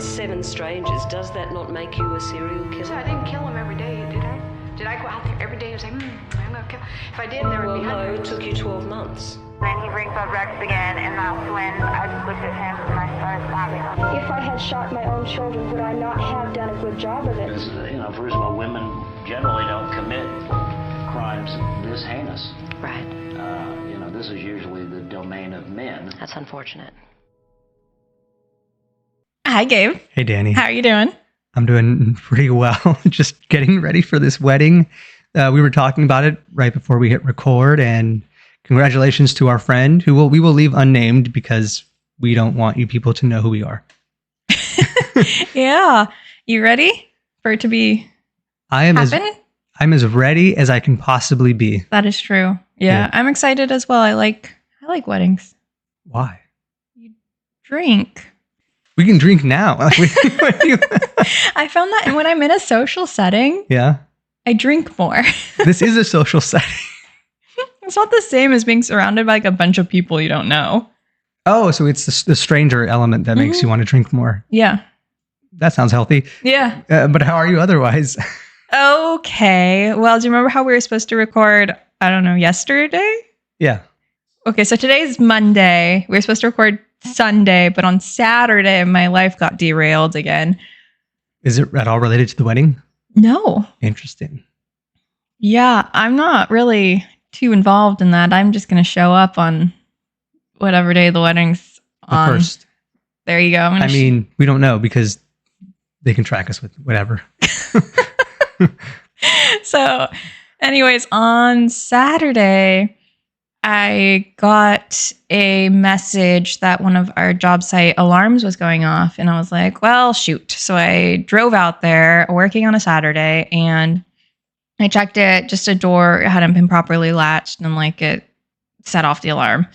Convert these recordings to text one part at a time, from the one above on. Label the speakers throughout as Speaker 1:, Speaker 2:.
Speaker 1: against 7 strangers, does that not make you a serial killer?
Speaker 2: So I didn't kill them every day, did I? Did I go out there every day and say, I'm gonna kill? If I did, there would be
Speaker 1: Well, no,
Speaker 2: hundreds.
Speaker 1: it took you 12 months.
Speaker 3: Then he brings up Rex again, and that's when I just looked at him and I started stabbing him.
Speaker 4: If I had shot my own children, would I not have done a good job of it?
Speaker 5: Because, first of all, women generally don't commit crimes this heinous.
Speaker 6: Right.
Speaker 5: This is usually the domain of men.
Speaker 6: That's unfortunate.
Speaker 7: Hi, Gabe.
Speaker 8: Hey, Danny.
Speaker 7: How are you doing?
Speaker 8: I'm doing pretty well. Just getting ready for this wedding. We were talking about it right before we hit record, and congratulations to our friend who we will leave unnamed because we don't want you people to know who we are.
Speaker 7: Yeah. You ready for it to be
Speaker 8: I'm
Speaker 7: happen?
Speaker 8: I'm as ready as I can possibly be.
Speaker 7: That is true. Yeah, I'm excited as well. I like weddings.
Speaker 8: Why?
Speaker 7: You drink.
Speaker 8: We can drink now.
Speaker 7: I found that when I'm in a social setting,
Speaker 8: Yeah.
Speaker 7: I drink more.
Speaker 8: This is a social setting.
Speaker 7: It's not the same as being surrounded by like a bunch of people you don't know.
Speaker 8: Oh, so it's the stranger element that makes you want to drink more.
Speaker 7: Yeah.
Speaker 8: That sounds healthy.
Speaker 7: Yeah.
Speaker 8: But how are you otherwise?
Speaker 7: Okay. Well, do you remember how we were supposed to record, I don't know, yesterday?
Speaker 8: Yeah.
Speaker 7: Okay, so today's Monday. We were supposed to record Sunday, but on Saturday, my life got derailed again.
Speaker 8: Is it at all related to the wedding?
Speaker 7: No.
Speaker 8: Interesting.
Speaker 7: Yeah, I'm not really too involved in that. I'm just going to show up on whatever day the wedding's
Speaker 8: The
Speaker 7: on.
Speaker 8: first.
Speaker 7: There you go.
Speaker 8: I mean, we don't know because they can track us with whatever.
Speaker 7: So, anyways, on Saturday, I got a message that one of our job site alarms was going off. And I was like, well, shoot. So I drove out there working on a Saturday and I checked it. Just a door hadn't been properly latched and like it set off the alarm.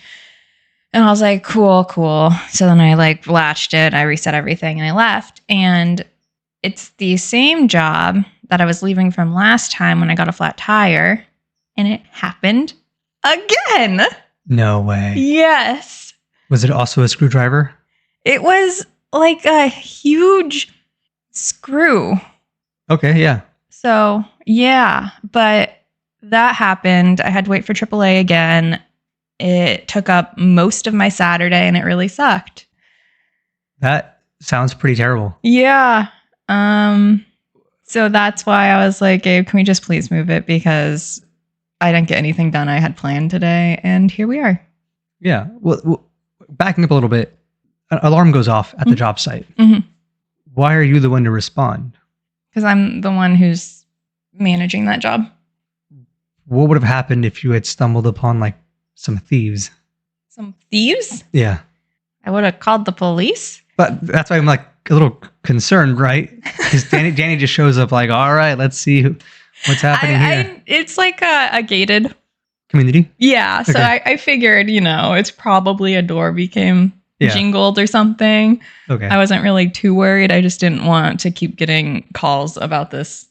Speaker 7: And I was like, cool. So then I like latched it. I reset everything and I left. And it's the same job that I was leaving from last time when I got a flat tire. And it happened again.
Speaker 8: No way.
Speaker 7: Yes.
Speaker 8: Was it also a screwdriver?
Speaker 7: It was like a huge screw.
Speaker 8: Okay, yeah.
Speaker 7: So, yeah. But that happened. I had to wait for AAA again. It took up most of my Saturday and it really sucked.
Speaker 8: That sounds pretty terrible.
Speaker 7: Yeah. So that's why I was like, Gabe, can we just please move it? Because I didn't get anything done I had planned today. And here we are.
Speaker 8: Yeah. Well, backing up a little bit, an alarm goes off at the job site.
Speaker 7: Mm-hmm.
Speaker 8: Why are you the one to respond?
Speaker 7: Because I'm the one who's managing that job.
Speaker 8: What would have happened if you had stumbled upon like some thieves?
Speaker 7: Some thieves?
Speaker 8: Yeah.
Speaker 7: I would have called the police.
Speaker 8: But that's why I'm like a little concerned, right? Because Danny just shows up like, all right, let's see what's happening here.
Speaker 7: It's like a gated.
Speaker 8: Community?
Speaker 7: Yeah. So
Speaker 8: Okay.
Speaker 7: I figured, it's probably a door became jingled or something.
Speaker 8: Okay.
Speaker 7: I wasn't really too worried. I just didn't want to keep getting calls about this.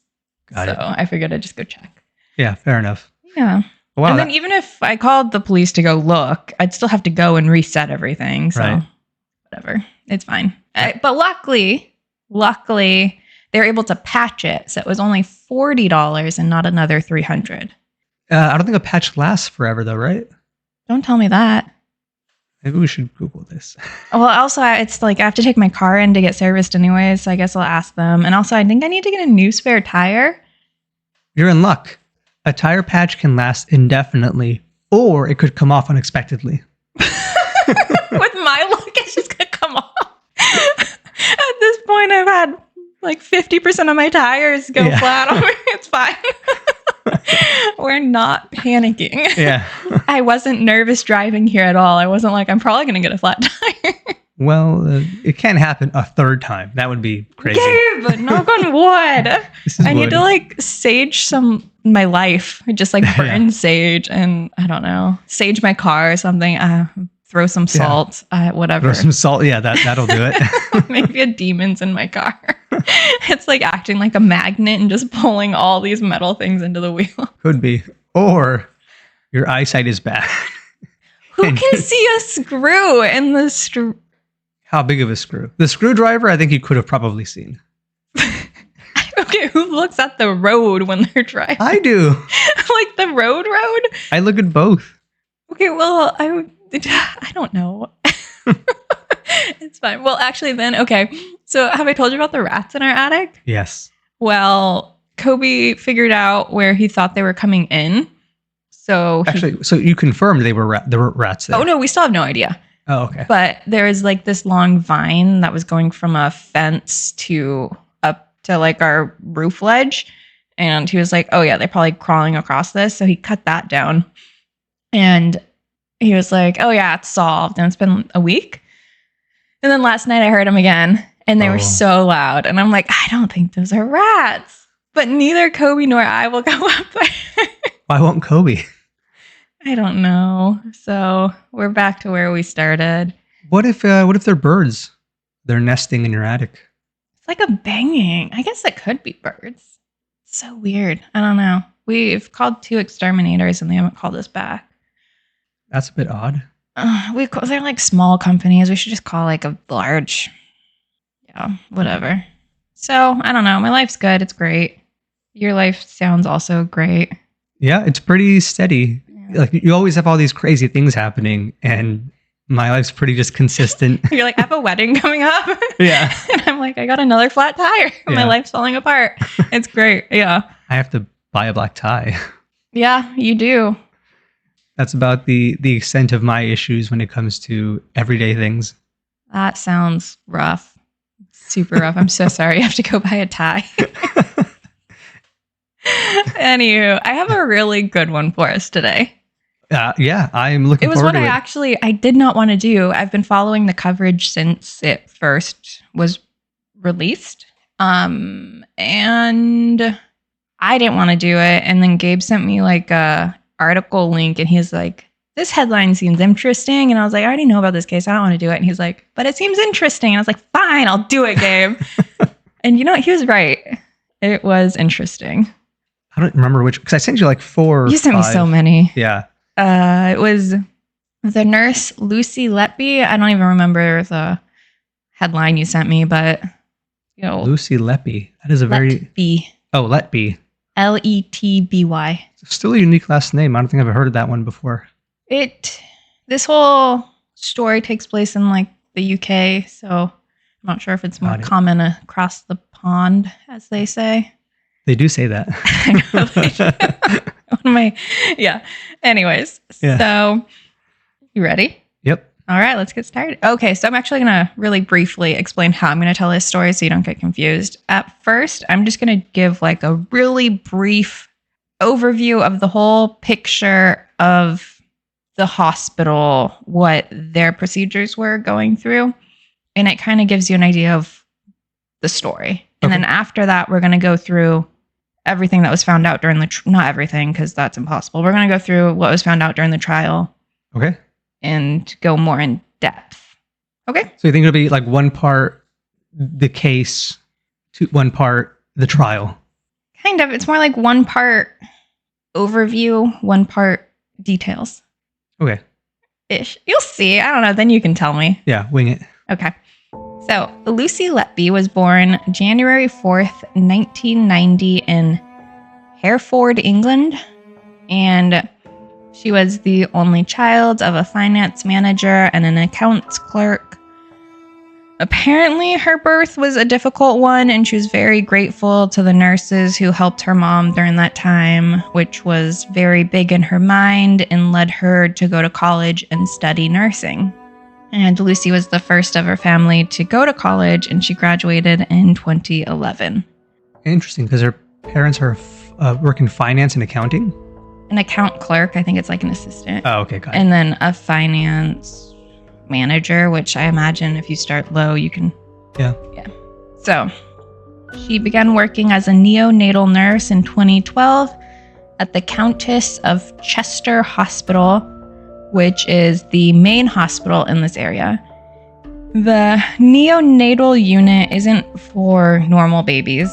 Speaker 8: Got it.
Speaker 7: I figured I'd just go check.
Speaker 8: Yeah, fair enough.
Speaker 7: Yeah.
Speaker 8: Wow.
Speaker 7: And then even if I called the police to go look, I'd still have to go and reset everything. So
Speaker 8: Right.
Speaker 7: whatever. It's fine. But luckily, they were able to patch it. So it was only $40 and not another $300.
Speaker 8: I don't think a patch lasts forever though, right?
Speaker 7: Don't tell me that.
Speaker 8: Maybe we should Google this.
Speaker 7: Well, also, it's like I have to take my car in to get serviced anyways. So I guess I'll ask them. And also, I think I need to get a new spare tire.
Speaker 8: You're in luck. A tire patch can last indefinitely, or it could come off unexpectedly.
Speaker 7: With my luck, it's just going to come off. At this point, I've had like 50% of my tires go flat on me. It's fine. We're not panicking.
Speaker 8: Yeah.
Speaker 7: I wasn't nervous driving here at all. I wasn't like, I'm probably going to get a flat tire.
Speaker 8: Well, it can't happen a third time. That would be crazy.
Speaker 7: Gabe, knock on wood. I need to like sage my life. Just like burn sage and I don't know, sage my car or something. Throw some salt, whatever.
Speaker 8: Throw some salt. Yeah, that'll do it.
Speaker 7: Maybe a demon's in my car. It's like acting like a magnet and just pulling all these metal things into the wheel.
Speaker 8: Could be. Or your eyesight is bad.
Speaker 7: Who can see a screw in the
Speaker 8: How big of a screw? The screwdriver, I think you could have probably seen.
Speaker 7: Okay, who looks at the road when they're driving?
Speaker 8: I do.
Speaker 7: Like the road?
Speaker 8: I look at both.
Speaker 7: Okay, well, I don't know. It's fine. Well, actually then, okay. So have I told you about the rats in our attic?
Speaker 8: Yes.
Speaker 7: Well, Kobe figured out where he thought they were coming in. So
Speaker 8: So you confirmed there were rats there.
Speaker 7: Oh no, we still have no idea.
Speaker 8: Oh, okay.
Speaker 7: But there was like this long vine that was going from a fence to up to like our roof ledge. And he was like, oh yeah, they're probably crawling across this. So he cut that down. And he was like, oh yeah, it's solved. And it's been a week. And then last night I heard him again. And they were so loud. And I'm like, I don't think those are rats. But neither Kobe nor I will go up there.
Speaker 8: Why won't Kobe?
Speaker 7: I don't know. So we're back to where we started.
Speaker 8: What if they're birds? They're nesting in your attic.
Speaker 7: It's like a banging. I guess it could be birds. It's so weird. I don't know. We've called 2 exterminators and they haven't called us back.
Speaker 8: That's a bit odd.
Speaker 7: They're like small companies. We should just call like a large. Yeah, whatever. So I don't know. My life's good. It's great. Your life sounds also great.
Speaker 8: Yeah, it's pretty steady. Yeah. Like you always have all these crazy things happening, and my life's pretty just consistent.
Speaker 7: You're like, I have a wedding coming up.
Speaker 8: Yeah.
Speaker 7: And I'm like, I got another flat tire. Yeah. My life's falling apart. It's great. Yeah.
Speaker 8: I have to buy a black tie.
Speaker 7: Yeah, you do.
Speaker 8: That's about the extent of my issues when it comes to everyday things.
Speaker 7: That sounds rough. Super rough. I'm so sorry. You have to go buy a tie. Anywho, I have a really good one for us today.
Speaker 8: Yeah, I'm looking forward to it.
Speaker 7: It was one I did not want to do. I've been following the coverage since it first was released. And I didn't want to do it. And then Gabe sent me like a article link and he's like, this headline seems interesting. And I was like, I already know about this case. I don't want to do it. And he's like, but it seems interesting. And I was like, fine, I'll do it, Gabe. And you know what? He was right. It was interesting.
Speaker 8: I don't remember which, because I sent you like 4 or 5.
Speaker 7: You sent me so many.
Speaker 8: Yeah.
Speaker 7: It was the nurse, Lucy Letby. I don't even remember the headline you sent me, but you know.
Speaker 8: Lucy Letby. That is a
Speaker 7: Letby.
Speaker 8: Oh, Letby.
Speaker 7: Letby.
Speaker 8: Still a unique last name. I don't think I've heard of that one before.
Speaker 7: This whole story takes place in like the UK, so I'm not sure if it's more common across the pond, as they say.
Speaker 8: They do say that.
Speaker 7: Yeah. Anyways, So you ready?
Speaker 8: Yep.
Speaker 7: All right, let's get started. Okay, so I'm actually going to really briefly explain how I'm going to tell this story so you don't get confused. At first, I'm just going to give like a really brief overview of the whole picture of the hospital, what their procedures were going through. And it kind of gives you an idea of the story. And then after that, we're going to go through everything that was found out during the, not everything, because that's impossible. We're going to go through what was found out during the trial.
Speaker 8: Okay.
Speaker 7: And go more in depth. Okay.
Speaker 8: So you think it'll be like one part the case, one part the trial?
Speaker 7: Kind of. It's more like one part overview, one part details.
Speaker 8: Okay.
Speaker 7: Ish. You'll see. I don't know. Then you can tell me.
Speaker 8: Yeah, wing it.
Speaker 7: Okay. So Lucy Letby was born January 4th, 1990 in Hereford, England. And she was the only child of a finance manager and an accounts clerk. Apparently, her birth was a difficult one, and she was very grateful to the nurses who helped her mom during that time, which was very big in her mind and led her to go to college and study nursing. And Lucy was the first of her family to go to college, and she graduated in 2011.
Speaker 8: Interesting, because her parents are work in finance and accounting?
Speaker 7: An account clerk, I think it's like an assistant.
Speaker 8: Oh, okay, got it.
Speaker 7: And then a finance manager, which I imagine if you start low, you can...
Speaker 8: Yeah.
Speaker 7: So, she began working as a neonatal nurse in 2012 at the Countess of Chester Hospital, which is the main hospital in this area. The neonatal unit isn't for normal babies.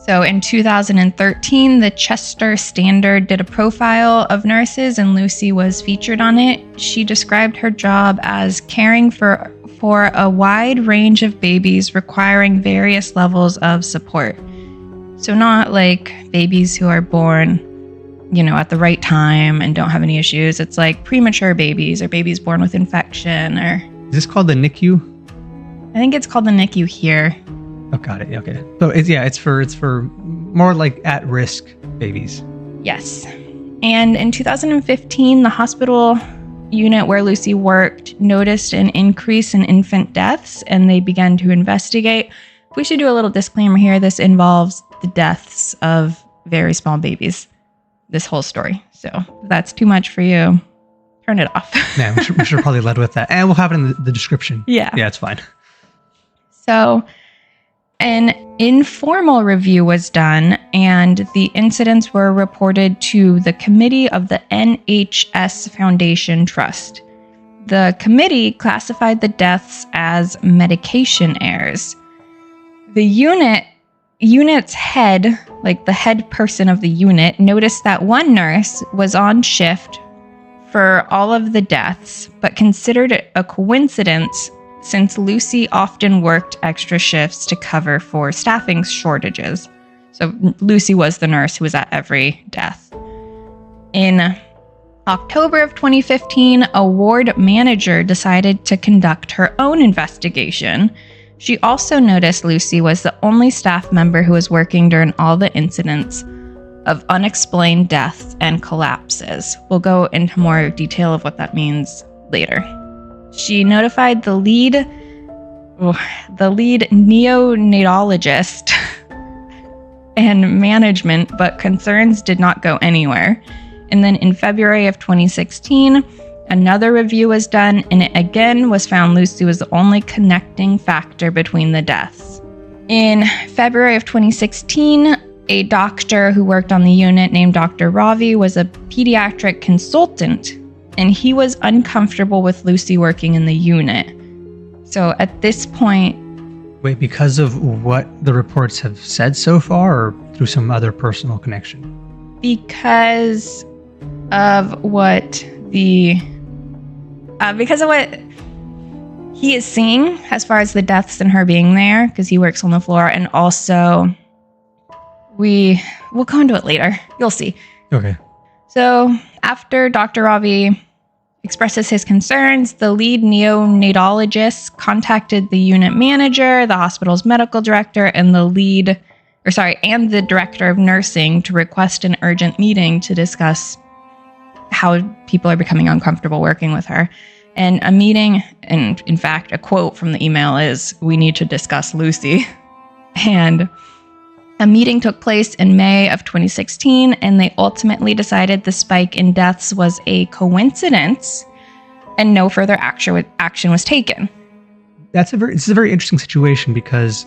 Speaker 7: So in 2013, the Chester Standard did a profile of nurses and Lucy was featured on it. She described her job as caring for for a wide range of babies requiring various levels of support. So not like babies who are born, at the right time and don't have any issues. It's like premature babies or babies born with infection or...
Speaker 8: Is this called the NICU?
Speaker 7: I think it's called the NICU here.
Speaker 8: Oh, got it. Okay. So it's for more like at-risk babies.
Speaker 7: Yes. And in 2015, the hospital unit where Lucy worked noticed an increase in infant deaths, and they began to investigate. We should do a little disclaimer here. This involves the deaths of very small babies, this whole story. So if that's too much for you, turn it off.
Speaker 8: Yeah, we should probably lead with that. And we'll have it in the description.
Speaker 7: Yeah.
Speaker 8: Yeah, it's fine.
Speaker 7: So an informal review was done, and the incidents were reported to the committee of the NHS Foundation Trust. The committee classified the deaths as medication errors. The unit's head, like the head person of the unit, noticed that one nurse was on shift for all of the deaths, but considered it a coincidence since Lucy often worked extra shifts to cover for staffing shortages. So Lucy was the nurse who was at every death. In October of 2015, a ward manager decided to conduct her own investigation. She also noticed Lucy was the only staff member who was working during all the incidents of unexplained deaths and collapses. We'll go into more detail of what that means later. She notified the lead neonatologist and management, but concerns did not go anywhere. And then in February of 2016, another review was done, and it again was found Lucy was the only connecting factor between the deaths. In February of 2016, a doctor who worked on the unit named Dr. Ravi was a pediatric consultant, and he was uncomfortable with Lucy working in the unit. So at this point...
Speaker 8: Wait, because of what the reports have said so far, or through some other personal connection?
Speaker 7: Because of what he is seeing as far as the deaths and her being there, because he works on the floor, and also we'll go into it later. You'll see.
Speaker 8: Okay.
Speaker 7: So after Dr. Ravi expresses his concerns, the lead neonatologist contacted the unit manager, the hospital's medical director, and the director of nursing to request an urgent meeting to discuss how people are becoming uncomfortable working with her. And a meeting, and in fact, a quote from the email is, "We need to discuss Lucy." And a meeting took place in May of 2016, and they ultimately decided the spike in deaths was a coincidence, and no further action was taken.
Speaker 8: This is a very interesting situation, because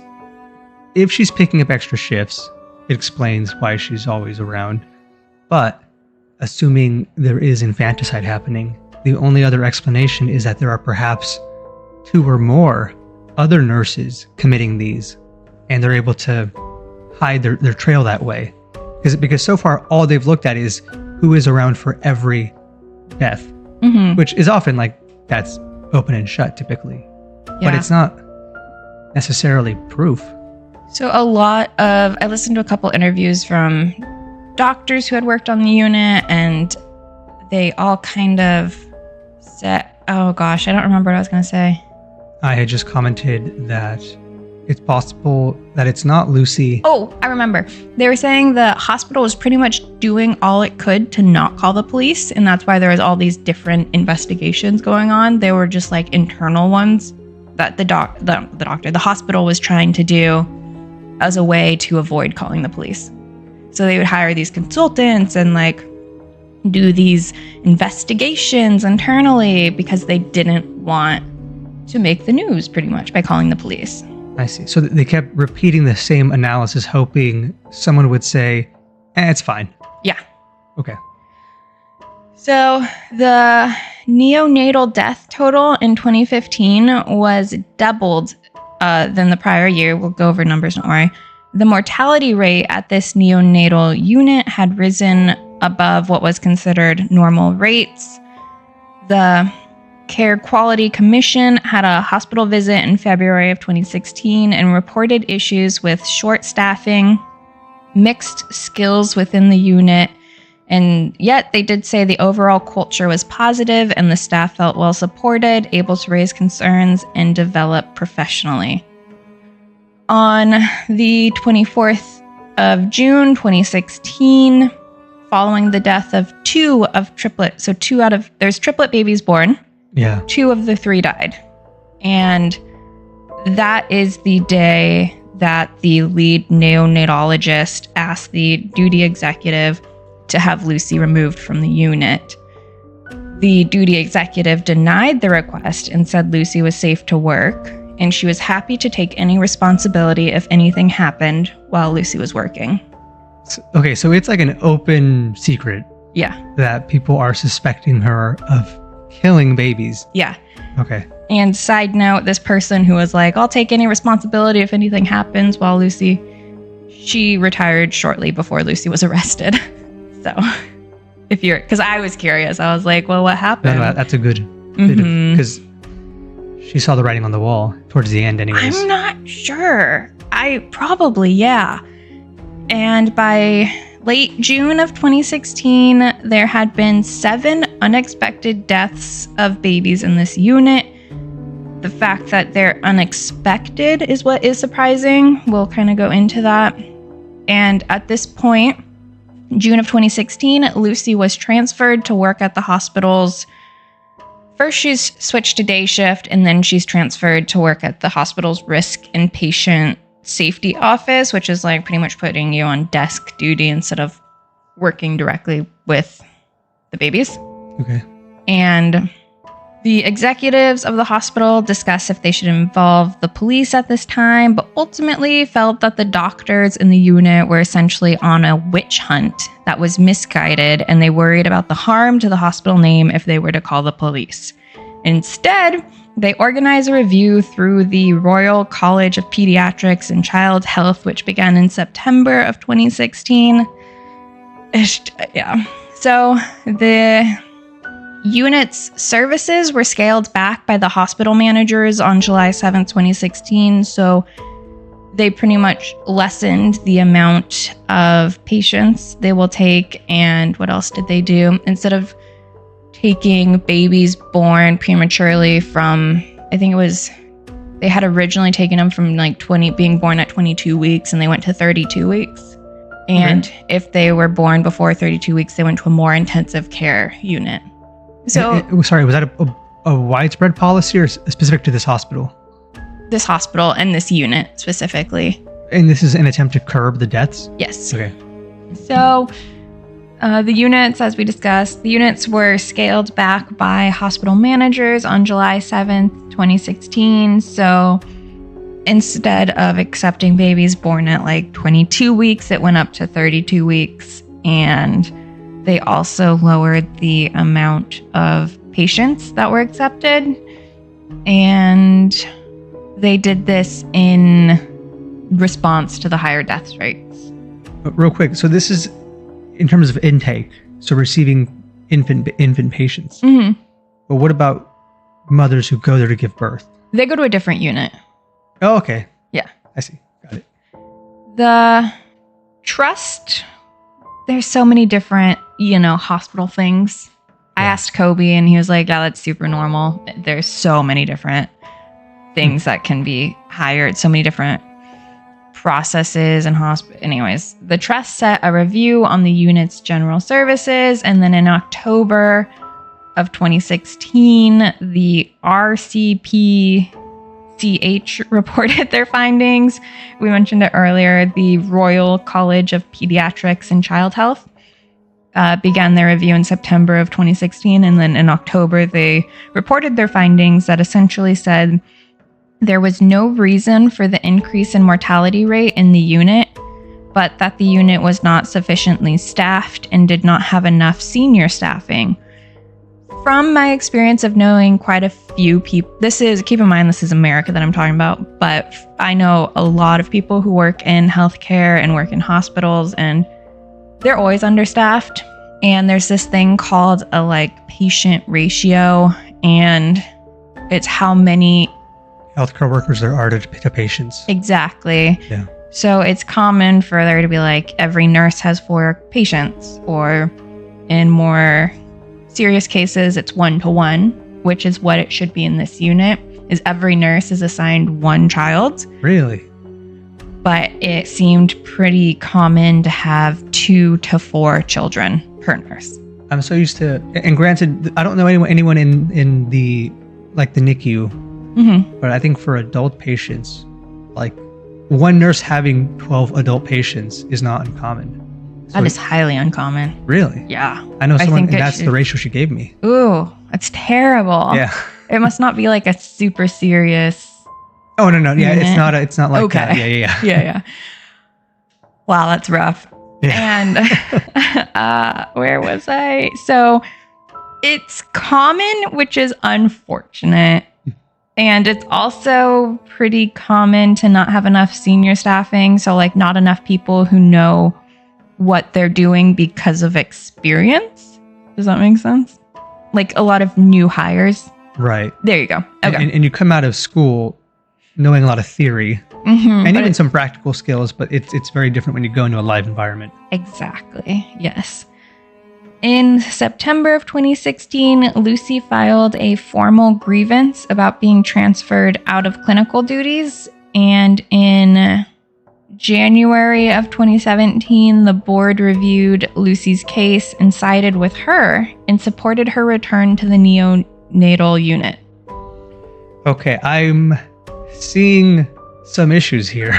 Speaker 8: if she's picking up extra shifts, it explains why she's always around. But assuming there is infanticide happening, the only other explanation is that there are perhaps 2 or more other nurses committing these, and they're able to hide their trail that way. Because so far, all they've looked at is who is around for every death, which is often like that's open and shut typically. Yeah. But it's not necessarily proof.
Speaker 7: So I listened to a couple interviews from doctors who had worked on the unit, and they all kind of said, oh gosh, I don't remember what I was going to say.
Speaker 8: I had just commented that it's possible that it's not Lucy.
Speaker 7: Oh, I remember. They were saying the hospital was pretty much doing all it could to not call the police, and that's why there was all these different investigations going on. They were just like internal ones that the hospital was trying to do as a way to avoid calling the police. So they would hire these consultants and like do these investigations internally because they didn't want to make the news pretty much by calling the police.
Speaker 8: I see. So they kept repeating the same analysis, hoping someone would say, it's fine.
Speaker 7: Yeah.
Speaker 8: Okay.
Speaker 7: So the neonatal death total in 2015 was doubled than the prior year. We'll go over numbers, don't worry. The mortality rate at this neonatal unit had risen above what was considered normal rates. The Care Quality Commission had a hospital visit in February of 2016 and reported issues with short staffing, mixed skills within the unit, and yet they did say the overall culture was positive and the staff felt well supported, able to raise concerns, and develop professionally. On the 24th of June 2016, following the death of there's triplet babies born.
Speaker 8: Yeah.
Speaker 7: 2 of the 3 died. And that is the day that the lead neonatologist asked the duty executive to have Lucy removed from the unit. The duty executive denied the request and said Lucy was safe to work, and she was happy to take any responsibility if anything happened while Lucy was working.
Speaker 8: Okay, so it's like an open secret.
Speaker 7: Yeah.
Speaker 8: That people are suspecting her of killing babies.
Speaker 7: Yeah.
Speaker 8: Okay.
Speaker 7: And side note, this person who was like, I'll take any responsibility if anything happens while Lucy, she retired shortly before Lucy was arrested. So, because I was curious, I was like, well, what happened?
Speaker 8: No, that's a good bit because she saw the writing on the wall towards the end anyways.
Speaker 7: I'm not sure. Yeah. And by late June of 2016, there had been 7 unexpected deaths of babies in this unit. The fact that they're unexpected is what is surprising. We'll kind of go into that. And at this point, June of 2016, Lucy was transferred to work at the hospital's. First, she's switched to day shift, and then she's transferred to work at the hospital's risk and patient safety office, which is like pretty much putting you on desk duty instead of working directly with the babies.
Speaker 8: Okay.
Speaker 7: And the executives of the hospital discussed if they should involve the police at this time, but ultimately felt that the doctors in the unit were essentially on a witch hunt that was misguided, and they worried about the harm to the hospital name if they were to call the police. Instead, they organized a review through the Royal College of Pediatrics and Child Health, which began in September of 2016. Yeah. So the unit's services were scaled back by the hospital managers on July 7th, 2016. So they pretty much lessened the amount of patients they will take. And what else did they do? Instead of taking babies born prematurely from, I think it was, they had originally taken them from like being born at 22 weeks, and they went to 32 weeks. And if they were born before 32 weeks, they went to a more intensive care unit. So,
Speaker 8: sorry, was that a widespread policy or specific to this hospital?
Speaker 7: This hospital and this unit specifically.
Speaker 8: And this is an attempt to curb the deaths?
Speaker 7: Yes.
Speaker 8: Okay.
Speaker 7: So, the units, as we discussed, the units were scaled back by hospital managers on July 7th, 2016. So, instead of accepting babies born at like 22 weeks, it went up to 32 weeks. And they also lowered the amount of patients that were accepted. And they did this in response to the higher death rates.
Speaker 8: But real quick, so this is in terms of intake, so receiving infant patients.
Speaker 7: Mm-hmm.
Speaker 8: But what about mothers who go there to give birth?
Speaker 7: They go to a different unit.
Speaker 8: Oh, okay.
Speaker 7: Yeah.
Speaker 8: I see. Got it.
Speaker 7: The trust, there's so many different, hospital things. I asked Kobe and he was like, yeah, that's super normal. There's so many different things that can be hired, so many different processes and anyways, the trust set a review on the unit's general services, and then in October of 2016, the RCPCH reported their findings. We mentioned it earlier. The Royal College of Pediatrics and Child Health began their review in September of 2016, and then in October, they reported their findings that essentially said there was no reason for the increase in mortality rate in the unit, but that the unit was not sufficiently staffed and did not have enough senior staffing. From my experience of knowing quite a few people, keep in mind, this is America that I'm talking about, but I know a lot of people who work in healthcare and work in hospitals, and they're always understaffed. And there's this thing called a patient ratio, and it's how many
Speaker 8: Healthcare workers there are to patients.
Speaker 7: exactly.
Speaker 8: Yeah.
Speaker 7: So it's common for there to be like every nurse has 4 patients, or in more serious cases, it's 1-to-1, which is what it should be in this unit. Is every nurse is assigned 1 child,
Speaker 8: Really?
Speaker 7: but it seemed pretty common to have 2 to 4 children per nurse.
Speaker 8: I'm so used to, and granted, I don't know anyone in the like the NICU,
Speaker 7: Mm-hmm.
Speaker 8: but I think for adult patients, like one nurse having 12 adult patients is not uncommon.
Speaker 7: That is highly uncommon.
Speaker 8: Really?
Speaker 7: Yeah.
Speaker 8: I know someone,
Speaker 7: think
Speaker 8: and
Speaker 7: it
Speaker 8: that's the
Speaker 7: should-
Speaker 8: ratio she gave me.
Speaker 7: Ooh, that's terrible.
Speaker 8: Yeah.
Speaker 7: It must not be like a super serious.
Speaker 8: Oh no. Yeah,
Speaker 7: Unit.
Speaker 8: it's not like
Speaker 7: Okay.
Speaker 8: that. Yeah.
Speaker 7: Yeah. Wow, that's rough.
Speaker 8: Yeah.
Speaker 7: And where was I? So it's common, which is unfortunate. And it's also pretty common to not have enough senior staffing. So, like, not enough people who know what they're doing because of experience. Does that make sense? Like a lot of new hires.
Speaker 8: Right.
Speaker 7: There you go. Okay.
Speaker 8: And you come out of school knowing a lot of theory
Speaker 7: Mhm,
Speaker 8: and
Speaker 7: but
Speaker 8: even some practical skills, but it's very different when you go into a live environment.
Speaker 7: Exactly. Yes. In September of 2016, Lucy filed a formal grievance about being transferred out of clinical duties. And in January of 2017, the board reviewed Lucy's case and sided with her and supported her return to the neonatal unit.
Speaker 8: Okay, I'm seeing some issues here.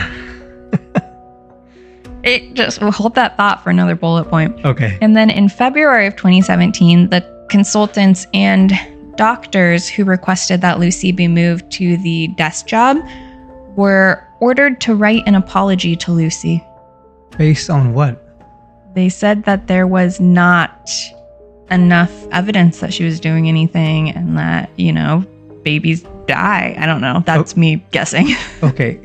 Speaker 7: We'll hold that thought for another bullet point.
Speaker 8: Okay.
Speaker 7: And then in February of 2017, the consultants and doctors who requested that Lucy be moved to the desk job were ordered to write an apology to Lucy.
Speaker 8: Based on what?
Speaker 7: They said that there was not enough evidence that she was doing anything and that, babies die. I don't know. That's me guessing.
Speaker 8: Okay,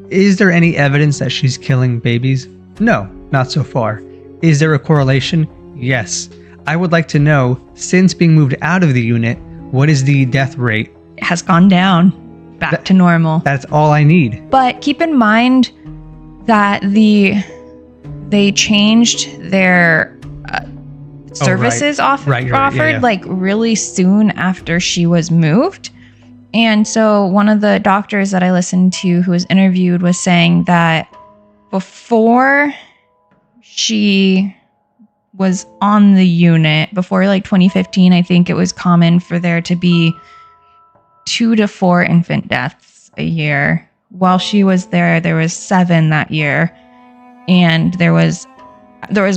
Speaker 8: is there any evidence that she's killing babies? No, not so far. Is there a correlation? Yes. I would like to know, since being moved out of the unit, what is the death rate?
Speaker 7: It has gone down back to normal.
Speaker 8: That's all I need.
Speaker 7: But keep in mind that they changed their services offered
Speaker 8: yeah.
Speaker 7: like really soon after she was moved. And so one of the doctors that I listened to who was interviewed was saying that before she was on the unit, before like 2015, I think it was common for there to be 2 to 4 infant deaths a year. While she was there was 7 that year. And there was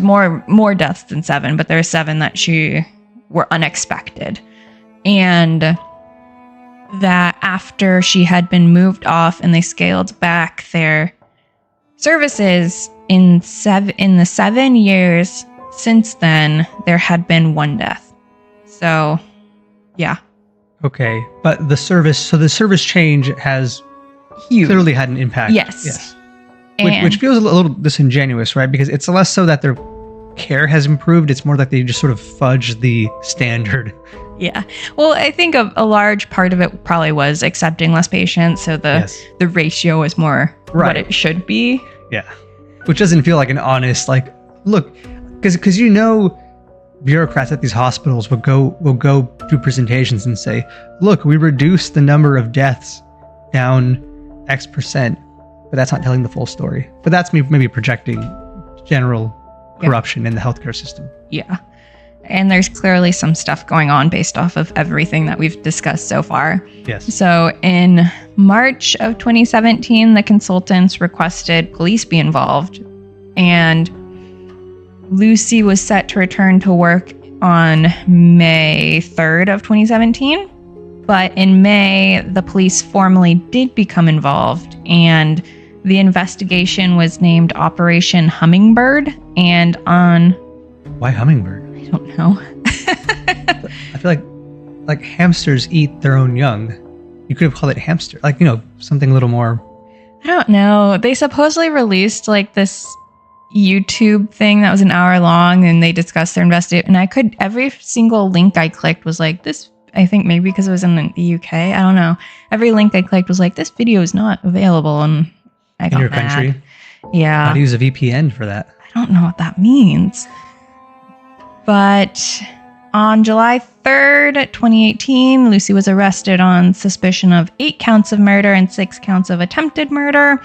Speaker 7: more deaths than 7, but there were 7 that were unexpected. And that after she had been moved off and they scaled back their services in the 7 years since then, there had been 1 death. So, yeah.
Speaker 8: Okay, but the service change has
Speaker 7: Huge.
Speaker 8: clearly had an impact.
Speaker 7: Yes.
Speaker 8: Which feels a little disingenuous, right? Because it's less so that their care has improved. It's more that they just sort of fudge the standard.
Speaker 7: Yeah. Well, I think a large part of it probably was accepting less patients. So the ratio is more what it should be.
Speaker 8: Yeah. Which doesn't feel like an honest, like, look, because bureaucrats at these hospitals will go do presentations and say, look, we reduced the number of deaths down X%, but that's not telling the full story. But that's me maybe projecting general corruption in the healthcare system.
Speaker 7: Yeah. And there's clearly some stuff going on based off of everything that we've discussed so far.
Speaker 8: Yes.
Speaker 7: So in March of 2017, the consultants requested police be involved. And Lucy was set to return to work on May 3rd of 2017. But in May, the police formally did become involved, and the investigation was named Operation Hummingbird. And on...
Speaker 8: Why hummingbird?
Speaker 7: I don't know.
Speaker 8: I feel like hamsters eat their own young. You could have called it hamster. Like, something a little more...
Speaker 7: I don't know. They supposedly released like this YouTube thing that was an hour long, and they discussed their investigation. And every single link I clicked was like, this I think maybe because it was in the UK. I don't know. Every link I clicked was like, this video is not available. And I got
Speaker 8: In your
Speaker 7: mad.
Speaker 8: country?
Speaker 7: Yeah.
Speaker 8: How to use a VPN for that?
Speaker 7: I don't know what that means. But on July 3rd, 2018, Lucy was arrested on suspicion of 8 counts of murder and 6 counts of attempted murder.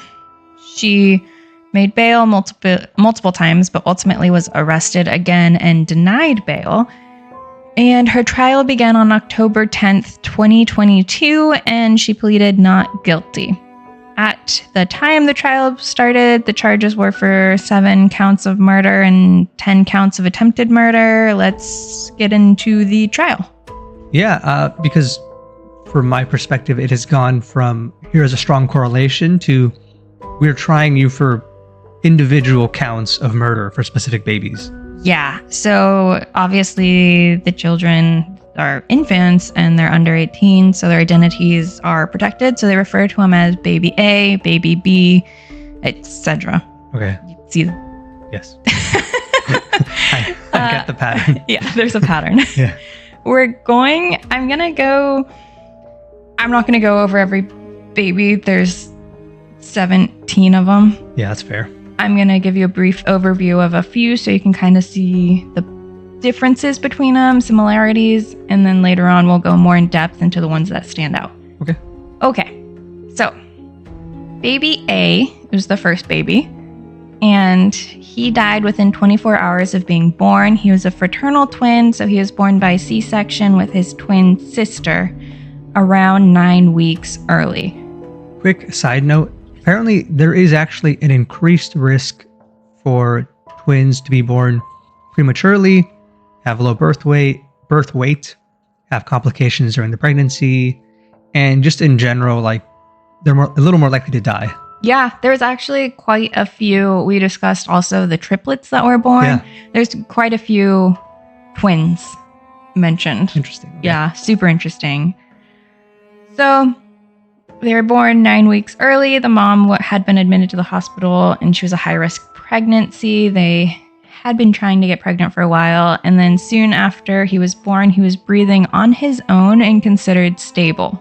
Speaker 7: She made bail multiple times, but ultimately was arrested again and denied bail. And her trial began on October 10th, 2022, and she pleaded not guilty. At the time the trial started, the charges were for 7 counts of murder and 10 counts of attempted murder. Let's get into the trial.
Speaker 8: Yeah, because from my perspective, it has gone from here's a strong correlation to we're trying you for individual counts of murder for specific babies.
Speaker 7: Yeah, so obviously the children are infants and they're under 18, so their identities are protected. So they refer to them as baby A, baby B, etc.
Speaker 8: Okay.
Speaker 7: See,
Speaker 8: Yes. I get the pattern.
Speaker 7: yeah, there's a pattern.
Speaker 8: Yeah.
Speaker 7: I'm not gonna go over every baby. There's 17 of them.
Speaker 8: Yeah, that's fair.
Speaker 7: I'm gonna give you a brief overview of a few so you can kind of see the differences between them, similarities, and then later on we'll go more in depth into the ones that stand out. Okay, so baby A was the first baby, and he died within 24 hours of being born. He was a fraternal twin, so he was born by C-section with his twin sister around 9 weeks early.
Speaker 8: Quick side note, apparently there is actually an increased risk for twins to be born prematurely, have low birth weight, have complications during the pregnancy, and just in general, like they're a little more likely to die.
Speaker 7: Yeah, there's actually quite a few. We discussed also the triplets that were born.
Speaker 8: Yeah.
Speaker 7: There's quite a few twins mentioned.
Speaker 8: Interesting. Okay.
Speaker 7: Yeah, super interesting. So they were born 9 weeks early. The mom had been admitted to the hospital and she was a high-risk pregnancy. They had been trying to get pregnant for a while, and then soon after he was born, he was breathing on his own and considered stable.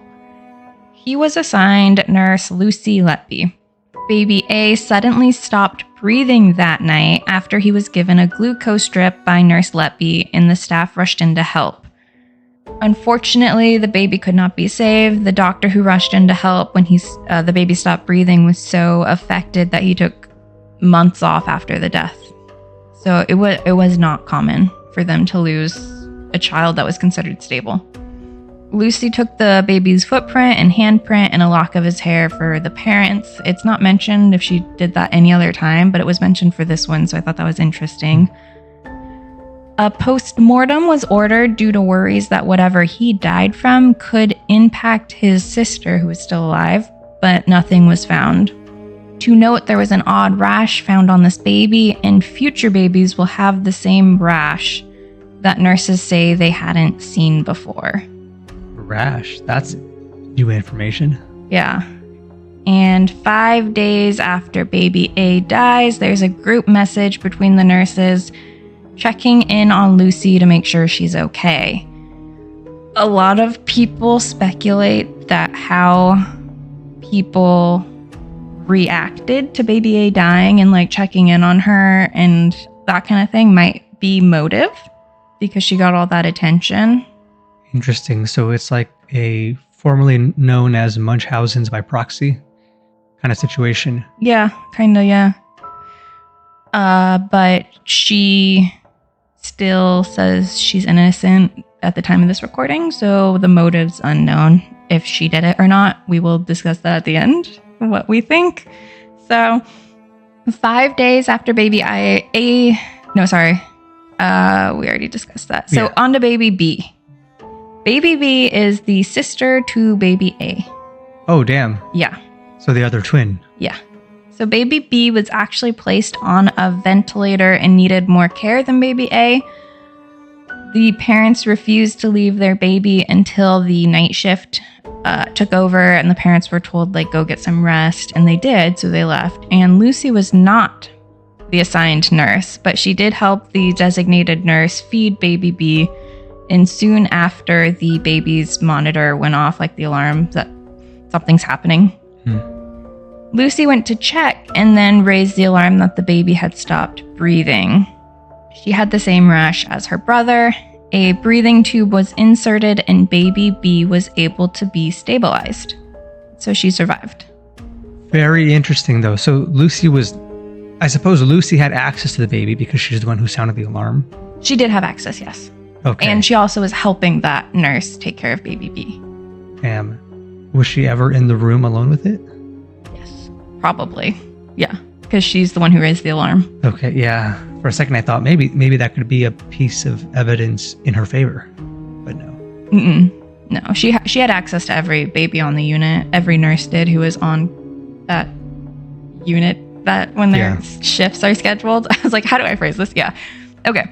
Speaker 7: He was assigned nurse Lucy Letby. Baby A suddenly stopped breathing that night after he was given a glucose drip by nurse Letby, and the staff rushed in to help. Unfortunately, the baby could not be saved. The doctor who rushed in to help when the baby stopped breathing was so affected that he took months off after the death. So it was not common for them to lose a child that was considered stable. Lucy took the baby's footprint and handprint and a lock of his hair for the parents. It's not mentioned if she did that any other time, but it was mentioned for this one, so I thought that was interesting. A post-mortem was ordered due to worries that whatever he died from could impact his sister, who was still alive, but nothing was found. To note, there was an odd rash found on this baby, and future babies will have the same rash that nurses say they hadn't seen before.
Speaker 8: Rash. That's new information.
Speaker 7: Yeah. And 5 days after baby A dies, there's a group message between the nurses checking in on Lucy to make sure she's okay. A lot of people speculate that how people reacted to baby A dying and like checking in on her and that kind of thing might be motive because she got all that attention.
Speaker 8: Interesting. So it's like a formerly known as Munchausen's by proxy kind of situation.
Speaker 7: Yeah, kind of, yeah. But she still says she's innocent at the time of this recording, so the motive's unknown. If she did it or not, we will discuss that at the end, what we think. So 5 days after baby we already discussed that. So
Speaker 8: Yeah.
Speaker 7: on to baby B. Baby B is the sister to baby A.
Speaker 8: Oh, damn.
Speaker 7: Yeah.
Speaker 8: So the other twin.
Speaker 7: Yeah. So baby B was actually placed on a ventilator and needed more care than baby A. The parents refused to leave their baby until the night shift took over, and the parents were told, like, go get some rest, and they did, so they left. And Lucy was not the assigned nurse, but she did help the designated nurse feed baby B And soon after the baby's monitor went off, like the alarm that something's happening, Lucy went to check and then raised the alarm that the baby had stopped breathing. She had the same rash as her brother. A breathing tube was inserted and baby B was able to be stabilized. So she survived.
Speaker 8: Very interesting, though. So I suppose Lucy had access to the baby because she's the one who sounded the alarm.
Speaker 7: She did have access, yes.
Speaker 8: Okay.
Speaker 7: And she also was helping that nurse take care of baby B.
Speaker 8: Was she ever in the room alone with it?
Speaker 7: Yes, probably. Yeah, because she's the one who raised the alarm.
Speaker 8: Okay, yeah. For a second, I thought maybe that could be a piece of evidence in her favor, but no.
Speaker 7: No, she had access to every baby on the unit. Every nurse did who was on that unit. That when their shifts are scheduled. I was like, how do I phrase this? Yeah. Okay.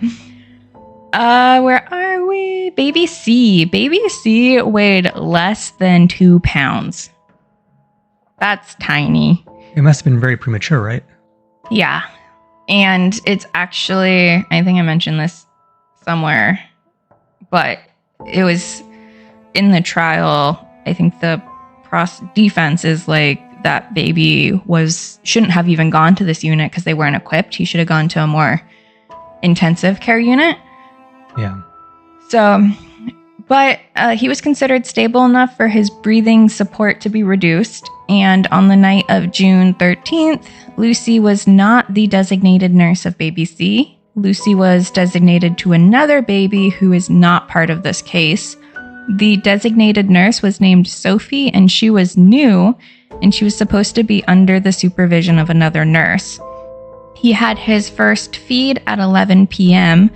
Speaker 7: Where are we? Baby C. Baby C weighed less than 2 pounds. That's tiny.
Speaker 8: It must have been very premature, right?
Speaker 7: Yeah. And it's actually, I think I mentioned this somewhere, but it was in the trial. I think the defense is like that baby shouldn't have even gone to this unit because they weren't equipped. He should have gone to a more intensive care unit.
Speaker 8: Yeah.
Speaker 7: So, but he was considered stable enough for his breathing support to be reduced. And on the night of June 13th, Lucy was not the designated nurse of baby C. Lucy was designated to another baby who is not part of this case. The designated nurse was named Sophie, and she was new, and she was supposed to be under the supervision of another nurse. He had his first feed at 11 p.m.,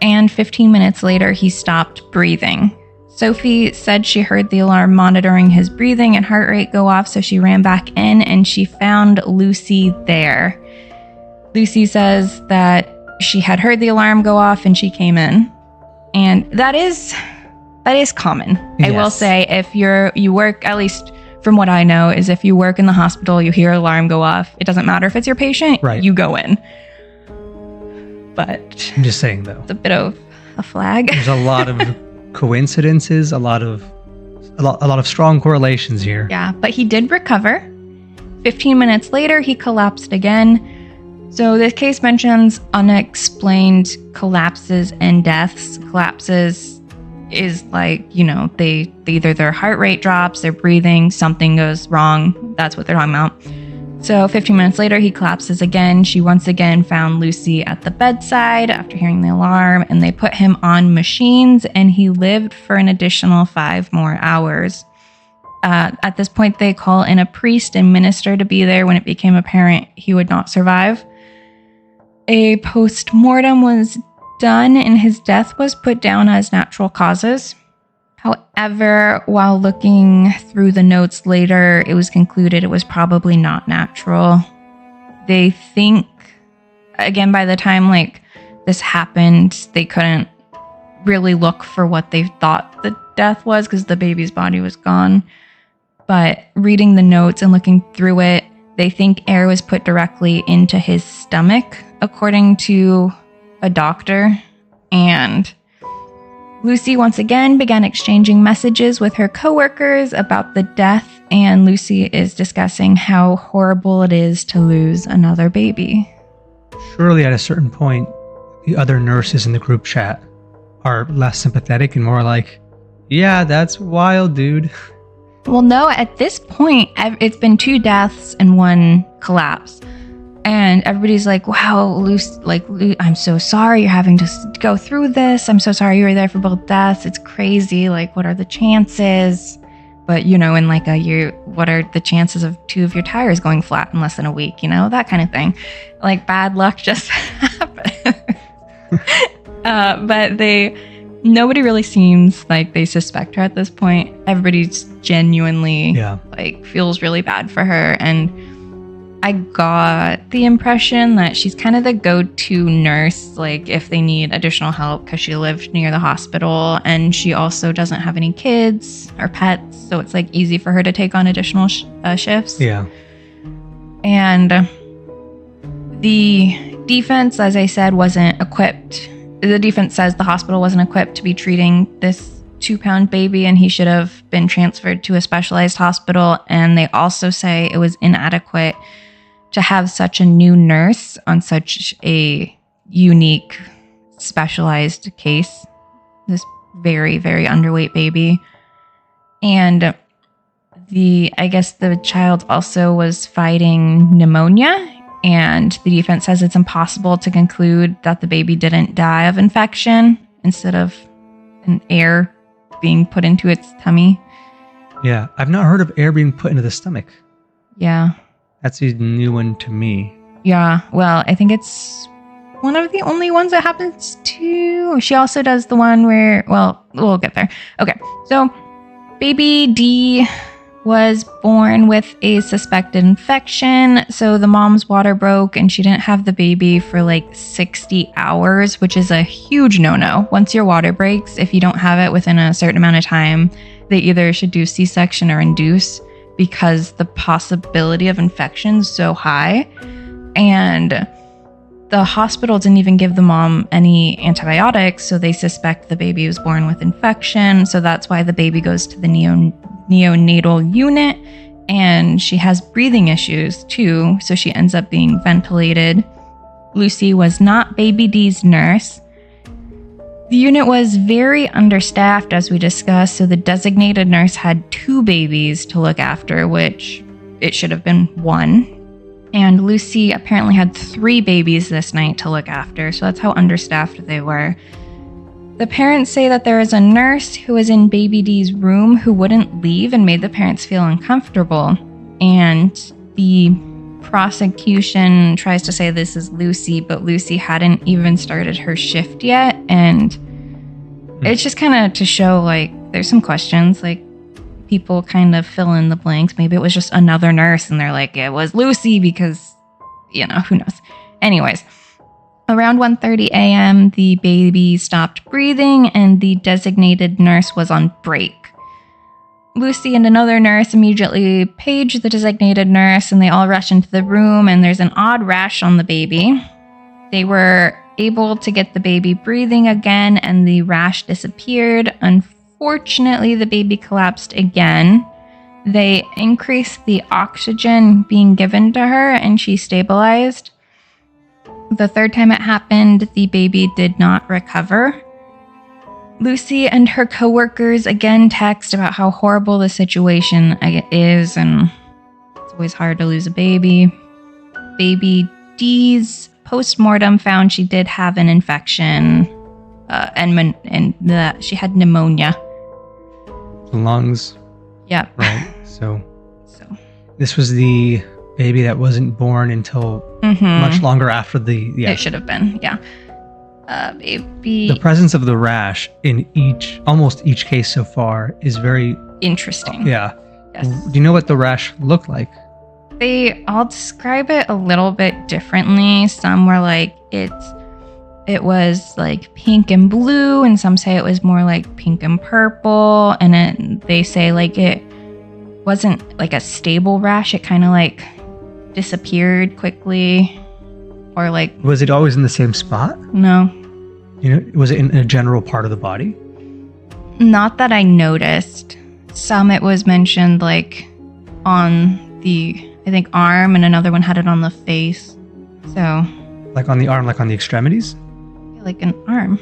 Speaker 7: and 15 minutes later, he stopped breathing. Sophie said she heard the alarm monitoring his breathing and heart rate go off, so she ran back in and she found Lucy there. Lucy says that she had heard the alarm go off and she came in. And that is common. Yes. I will say, if you work, at least from what I know, is if you work in the hospital, you hear an alarm go off, it doesn't matter if it's your patient,
Speaker 8: right.
Speaker 7: You go in. But
Speaker 8: I'm just saying, though,
Speaker 7: it's a bit of a flag.
Speaker 8: There's a lot of coincidences, a lot of strong correlations here.
Speaker 7: Yeah, but he did recover. 15 minutes later, he collapsed again. So this case mentions unexplained collapses and deaths. Collapses is like, they either their heart rate drops, their breathing, something goes wrong. That's what they're talking about. So 15 minutes later, he collapses again. She once again found Lucy at the bedside after hearing the alarm, and they put him on machines, and he lived for an additional 5 more hours. At this point, they call in a priest and minister to be there when it became apparent he would not survive. A post-mortem was done, and his death was put down as natural causes. However, while looking through the notes later, it was concluded it was probably not natural. They think, again, by the time this happened, they couldn't really look for what they thought the death was because the baby's body was gone. But reading the notes and looking through it, they think air was put directly into his stomach, according to a doctor. And Lucy once again began exchanging messages with her coworkers about the death, and Lucy is discussing how horrible it is to lose another baby.
Speaker 8: Surely at a certain point, the other nurses in the group chat are less sympathetic and more like, yeah, that's wild, dude.
Speaker 7: Well, no, at this point, it's been 2 deaths and 1 collapse. And everybody's like, wow, Lucy, I'm so sorry you're having to go through this. I'm so sorry you were there for both deaths. It's crazy. What are the chances? But, in a year, what are the chances of 2 of your tires going flat in less than a week? That kind of thing. Bad luck just happened. But nobody really seems like they suspect her at this point. Everybody's genuinely, feels really bad for her. And I got the impression that she's kind of the go-to nurse, if they need additional help, because she lived near the hospital and she also doesn't have any kids or pets. So it's easy for her to take on additional shifts.
Speaker 8: Yeah.
Speaker 7: And the defense, as I said, wasn't equipped the defense says the hospital wasn't equipped to be treating this 2-pound baby and he should have been transferred to a specialized hospital. And they also say it was inadequate to have such a new nurse on such a unique, specialized case. This very, very underweight baby. And I guess the child also was fighting pneumonia. And the defense says it's impossible to conclude that the baby didn't die of infection instead of an air being put into its tummy.
Speaker 8: Yeah, I've not heard of air being put into the stomach.
Speaker 7: Yeah.
Speaker 8: That's a new one to me.
Speaker 7: Yeah, well, I think it's one of the only ones that happens to. She also does the one where, well, we'll get there. Okay, so baby D was born with a suspected infection. So the mom's water broke and she didn't have the baby for like 60 hours, which is a huge no-no. Once your water breaks, if you don't have it within a certain amount of time, they either should do C-section or induce because the possibility of infection is so high. And the hospital didn't even give the mom any antibiotics, so they suspect the baby was born with infection. So that's why the baby goes to the neonatal unit, and she has breathing issues too, so she ends up being ventilated. Lucy was not baby D's nurse. The unit was very understaffed, as we discussed, so the designated nurse had 2 babies to look after, which it should have been 1. And Lucy apparently had 3 babies this night to look after, so that's how understaffed they were. The parents say that there is a nurse who was in baby D's room who wouldn't leave and made the parents feel uncomfortable. And the prosecution tries to say this is Lucy, but Lucy hadn't even started her shift yet. And it's just kind of to show, like, there's some questions, like, people kind of fill in the blanks. Maybe it was just another nurse and they're like, it was Lucy because, you know, who knows. Anyways, around 1:30 a.m., the baby stopped breathing and the designated nurse was on break. Lucy and another nurse immediately page the designated nurse and they all rush into the room and there's an odd rash on the baby. They were able to get the baby breathing again and the rash disappeared. Unfortunately, the baby collapsed again. They increased the oxygen being given to her and she stabilized. The 3rd time it happened, the baby did not recover. Lucy and her coworkers again text about how horrible the situation is, and it's always hard to lose a baby. Baby D's postmortem found she did have an infection, and that she had pneumonia.
Speaker 8: The lungs.
Speaker 7: Yeah.
Speaker 8: Right. So this was the baby that wasn't born until much longer after the. Yeah.
Speaker 7: It should have been. Yeah. Baby.
Speaker 8: The presence of the rash in almost each case so far is very
Speaker 7: interesting.
Speaker 8: Yeah.
Speaker 7: Yes.
Speaker 8: Do you know what the rash looked like?
Speaker 7: They all describe it a little bit differently. Some were like it was like pink and blue, and some say it was more like pink and purple. And then they say like it wasn't like a stable rash. It kind of like disappeared quickly, or like.
Speaker 8: Was it always in the same spot?
Speaker 7: No.
Speaker 8: You know, was it in a general part of the body?
Speaker 7: Not that I noticed. Some it was mentioned like on the, I think, arm, and another one had it on the face. So.
Speaker 8: Like on the arm, like on the extremities?
Speaker 7: Like an arm.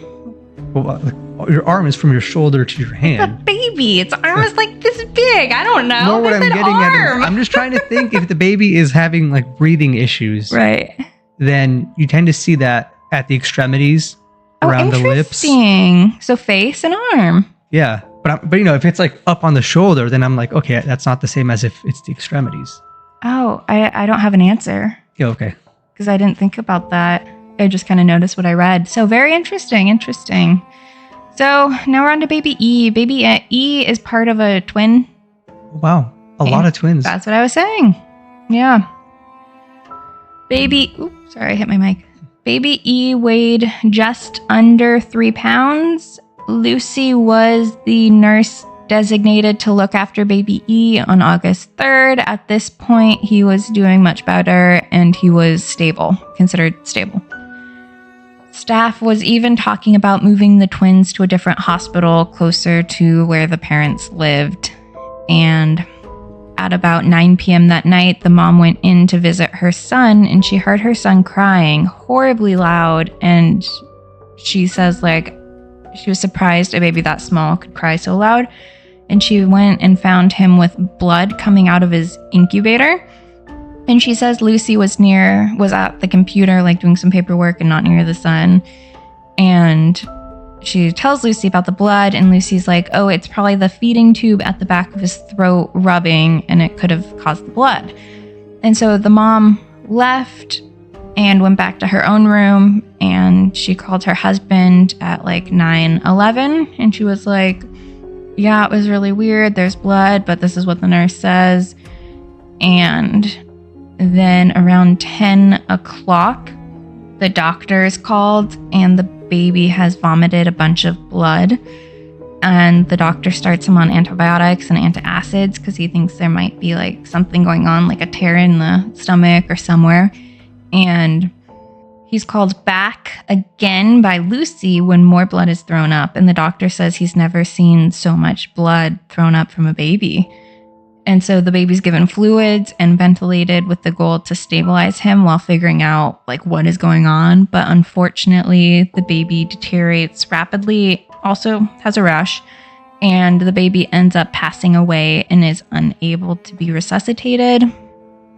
Speaker 8: Well, like, your arm is from your shoulder to your hand.
Speaker 7: It's a baby. Its arm is like this big. I don't know.
Speaker 8: No, what I'm getting at is, I'm just trying to think if the baby is having like breathing issues.
Speaker 7: Right.
Speaker 8: Then you tend to see that at the extremities, around the lips.
Speaker 7: Interesting. So face and arm.
Speaker 8: Yeah. But you know, if it's like up on the shoulder, then I'm like, okay, that's not the same as if it's the extremities.
Speaker 7: Oh, I don't have an answer.
Speaker 8: Yeah, okay.
Speaker 7: Because I didn't think about that. I just kind of noticed what I read. So very interesting. So now we're on to baby E. Baby E is part of a twin.
Speaker 8: Wow. A lot of twins.
Speaker 7: That's what I was saying. Yeah. Oops, sorry, I hit my mic. Baby E weighed just under 3 pounds. Lucy was the nurse designated to look after baby E on August 3rd. At this point, he was doing much better and he was stable, considered stable. Staff was even talking about moving the twins to a different hospital closer to where the parents lived. And at about 9 p.m. that night, the mom went in to visit her son, and she heard her son crying horribly loud. And she says, like, she was surprised a baby that small could cry so loud. And she went and found him with blood coming out of his incubator. And she says Lucy was at the computer, like doing some paperwork and not near the son. And she tells Lucy about the blood, and Lucy's like, oh, it's probably the feeding tube at the back of his throat rubbing, and it could have caused the blood. And so the mom left and went back to her own room, and she called her husband at like 9:11, and she was like, yeah, it was really weird. There's blood, but this is what the nurse says. And then around 10 o'clock, the doctors called, and the baby has vomited a bunch of blood. And the doctor starts him on antibiotics and antacids because he thinks there might be like something going on, like a tear in the stomach or somewhere. And he's called back again by Lucy when more blood is thrown up. And the doctor says he's never seen so much blood thrown up from a baby. And so the baby's given fluids and ventilated with the goal to stabilize him while figuring out like what is going on. But unfortunately, the baby deteriorates rapidly, also has a rash, and the baby ends up passing away and is unable to be resuscitated. You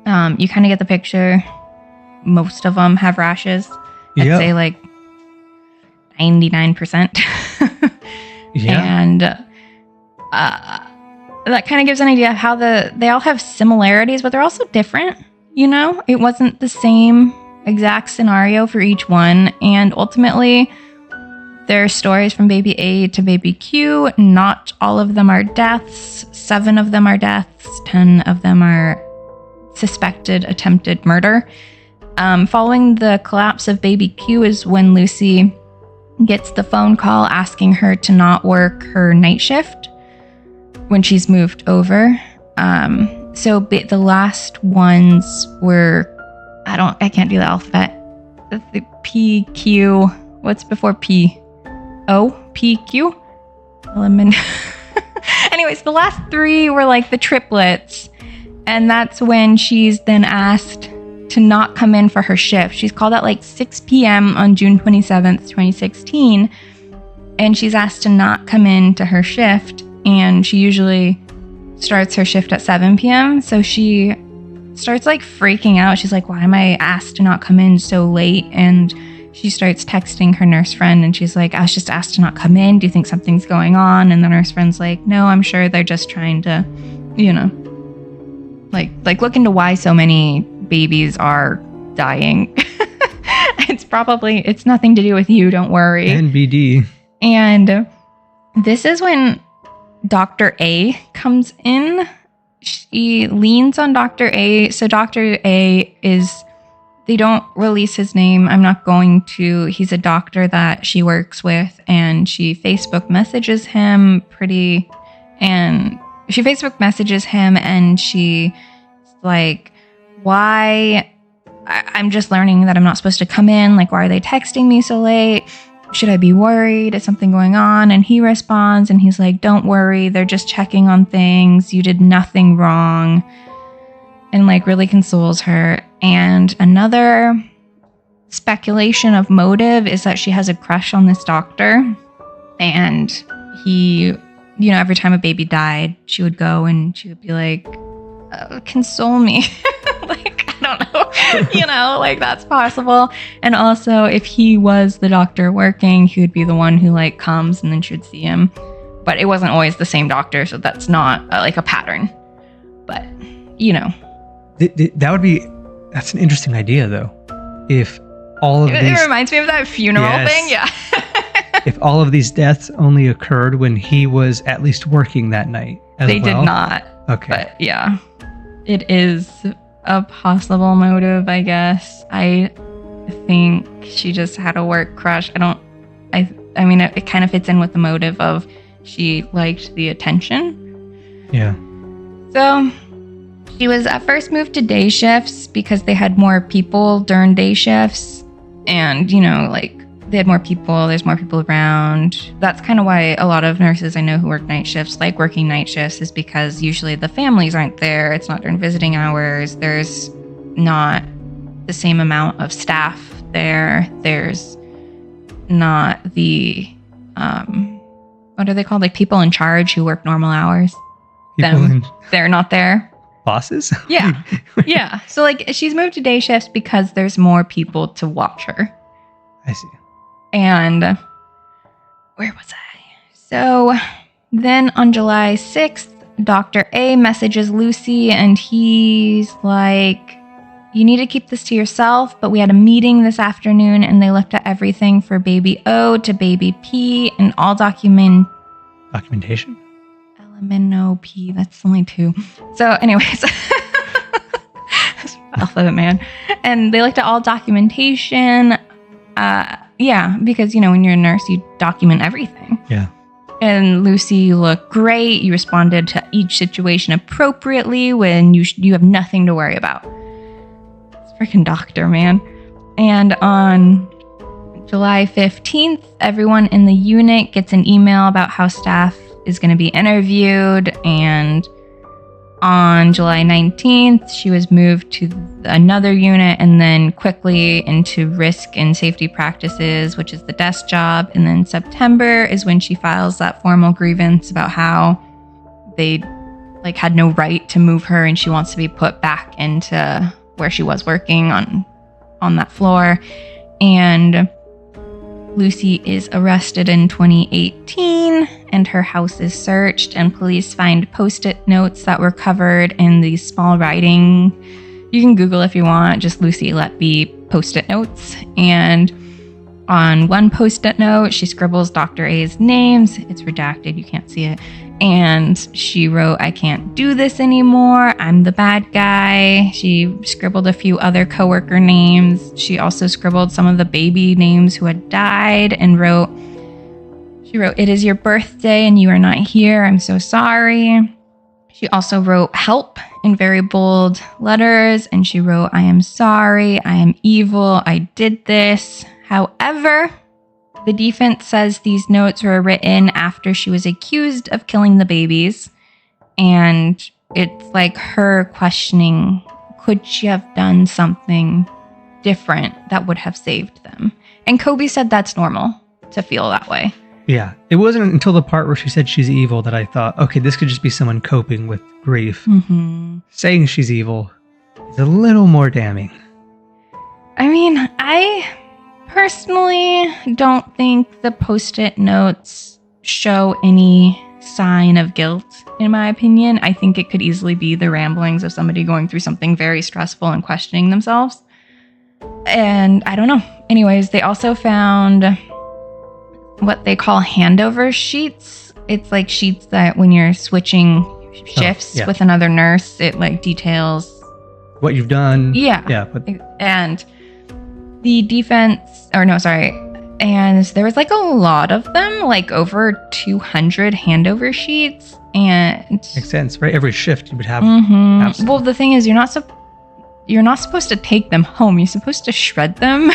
Speaker 7: kind of get the picture. Most of them have rashes. I'd say like 99%.
Speaker 8: Yeah.
Speaker 7: And that kind of gives an idea of how they all have similarities, but they're also different. You know, it wasn't the same exact scenario for each one. And ultimately, there are stories from baby A to baby Q. Not all of them are deaths. 7 of them are deaths. 10 of them are suspected attempted murder. Following the collapse of baby Q is when Lucy gets the phone call asking her to not work her night shift when she's moved over. So the last ones were, I can't do the alphabet. The P, Q, what's before P? O, P, Q? Anyways, the last 3 were like the triplets. And that's when she's then asked to not come in for her shift. She's called at like 6 p.m. on June 27th, 2016. And she's asked to not come in to her shift. And she usually starts her shift at 7 p.m. So she starts like freaking out. She's like, why am I asked to not come in so late? And she starts texting her nurse friend, and she's like, I was just asked to not come in. Do you think something's going on? And the nurse friend's like, no, I'm sure they're just trying to, you know, like look into why so many babies are dying. It's nothing to do with you. Don't worry.
Speaker 8: NBD.
Speaker 7: And this is when Dr. A comes in. She leans on Dr. A. So Dr. A they don't release his name. I'm not going to. He's a doctor that she works with, and she Facebook messages him and she's like, why? I'm just learning that I'm not supposed to come in. Like, why are they texting me so late? Should I be worried? Is something going on? And he responds and he's like, don't worry. They're just checking on things. You did nothing wrong. And like really consoles her. And another speculation of motive is that she has a crush on this doctor. And he, you know, every time a baby died, she would go and she would be like, console me. Like, I don't know, you know, like that's possible. And also if he was the doctor working, he would be the one who like comes and then she would see him. But it wasn't always the same doctor. So that's not like a pattern, but you know.
Speaker 8: That's an interesting idea though. If all of these...
Speaker 7: It reminds me of that funeral thing. Yeah.
Speaker 8: If all of these deaths only occurred when he was at least working that night as
Speaker 7: They
Speaker 8: well.
Speaker 7: did not.
Speaker 8: Okay.
Speaker 7: But yeah, it is a possible motive, I guess. I think she just had a work crush. I mean, it kind of fits in with the motive of she liked the attention.
Speaker 8: Yeah.
Speaker 7: So she was at first moved to day shifts because they had more people during day shifts. And, you know, like they had more people. There's more people around. That's kind of why a lot of nurses I know who work night shifts like working night shifts, is because usually the families aren't there. It's not during visiting hours. There's not the same amount of staff there. There's not the, what are they called? Like people in charge who work normal hours. They're not there.
Speaker 8: Bosses?
Speaker 7: Yeah. Yeah. So like she's moved to day shifts because there's more people to watch her.
Speaker 8: I see.
Speaker 7: And where was I? So then on July 6th, Dr. A messages Lucy and he's like, you need to keep this to yourself, but we had a meeting this afternoon and they looked at everything for baby O to baby P and all
Speaker 8: documentation?
Speaker 7: LMNOP, that's only 2. So anyways, alphabet man. And they looked at all documentation. Yeah, because, you know, when you're a nurse, you document everything.
Speaker 8: Yeah.
Speaker 7: And Lucy, you look great. You responded to each situation appropriately when you have nothing to worry about. It's freaking doctor, man. And on July 15th, everyone in the unit gets an email about how staff is going to be interviewed. And on July 19th, she was moved to another unit and then quickly into risk and safety practices, which is the desk job. And then September is when she files that formal grievance about how they like had no right to move her and she wants to be put back into where she was working on that floor. And Lucy is arrested in 2018 and her house is searched and police find Post-it notes that were covered in these small writing. You can Google if you want, just Lucy Letby Post-it notes. And on one Post-it note, she scribbles Dr. A's names. It's redacted, you can't see it. And she wrote, I can't do this anymore. I'm the bad guy. She scribbled a few other coworker names. She also scribbled some of the baby names who had died and she wrote, it is your birthday and you are not here. I'm so sorry. She also wrote help in very bold letters. And she wrote, I am sorry. I am evil. I did this. However, the defense says these notes were written after she was accused of killing the babies. And it's like her questioning, could she have done something different that would have saved them? And Kobe said that's normal to feel that way.
Speaker 8: Yeah. It wasn't until the part where she said she's evil that I thought, okay, this could just be someone coping with grief.
Speaker 7: Mm-hmm.
Speaker 8: Saying she's evil is a little more damning.
Speaker 7: I mean, I personally don't think the Post-it notes show any sign of guilt, in my opinion. I think it could easily be the ramblings of somebody going through something very stressful and questioning themselves. And I don't know. Anyways, they also found what they call handover sheets. It's like sheets that when you're switching shifts with another nurse, it like details
Speaker 8: what you've done.
Speaker 7: Yeah.
Speaker 8: Yeah. But
Speaker 7: and the defense, and there was like a lot of them, like over 200 handover sheets. And
Speaker 8: makes sense, right? Every shift you would have.
Speaker 7: Mm-hmm. Well, the thing is, you're not supposed to take them home. You're supposed to shred them.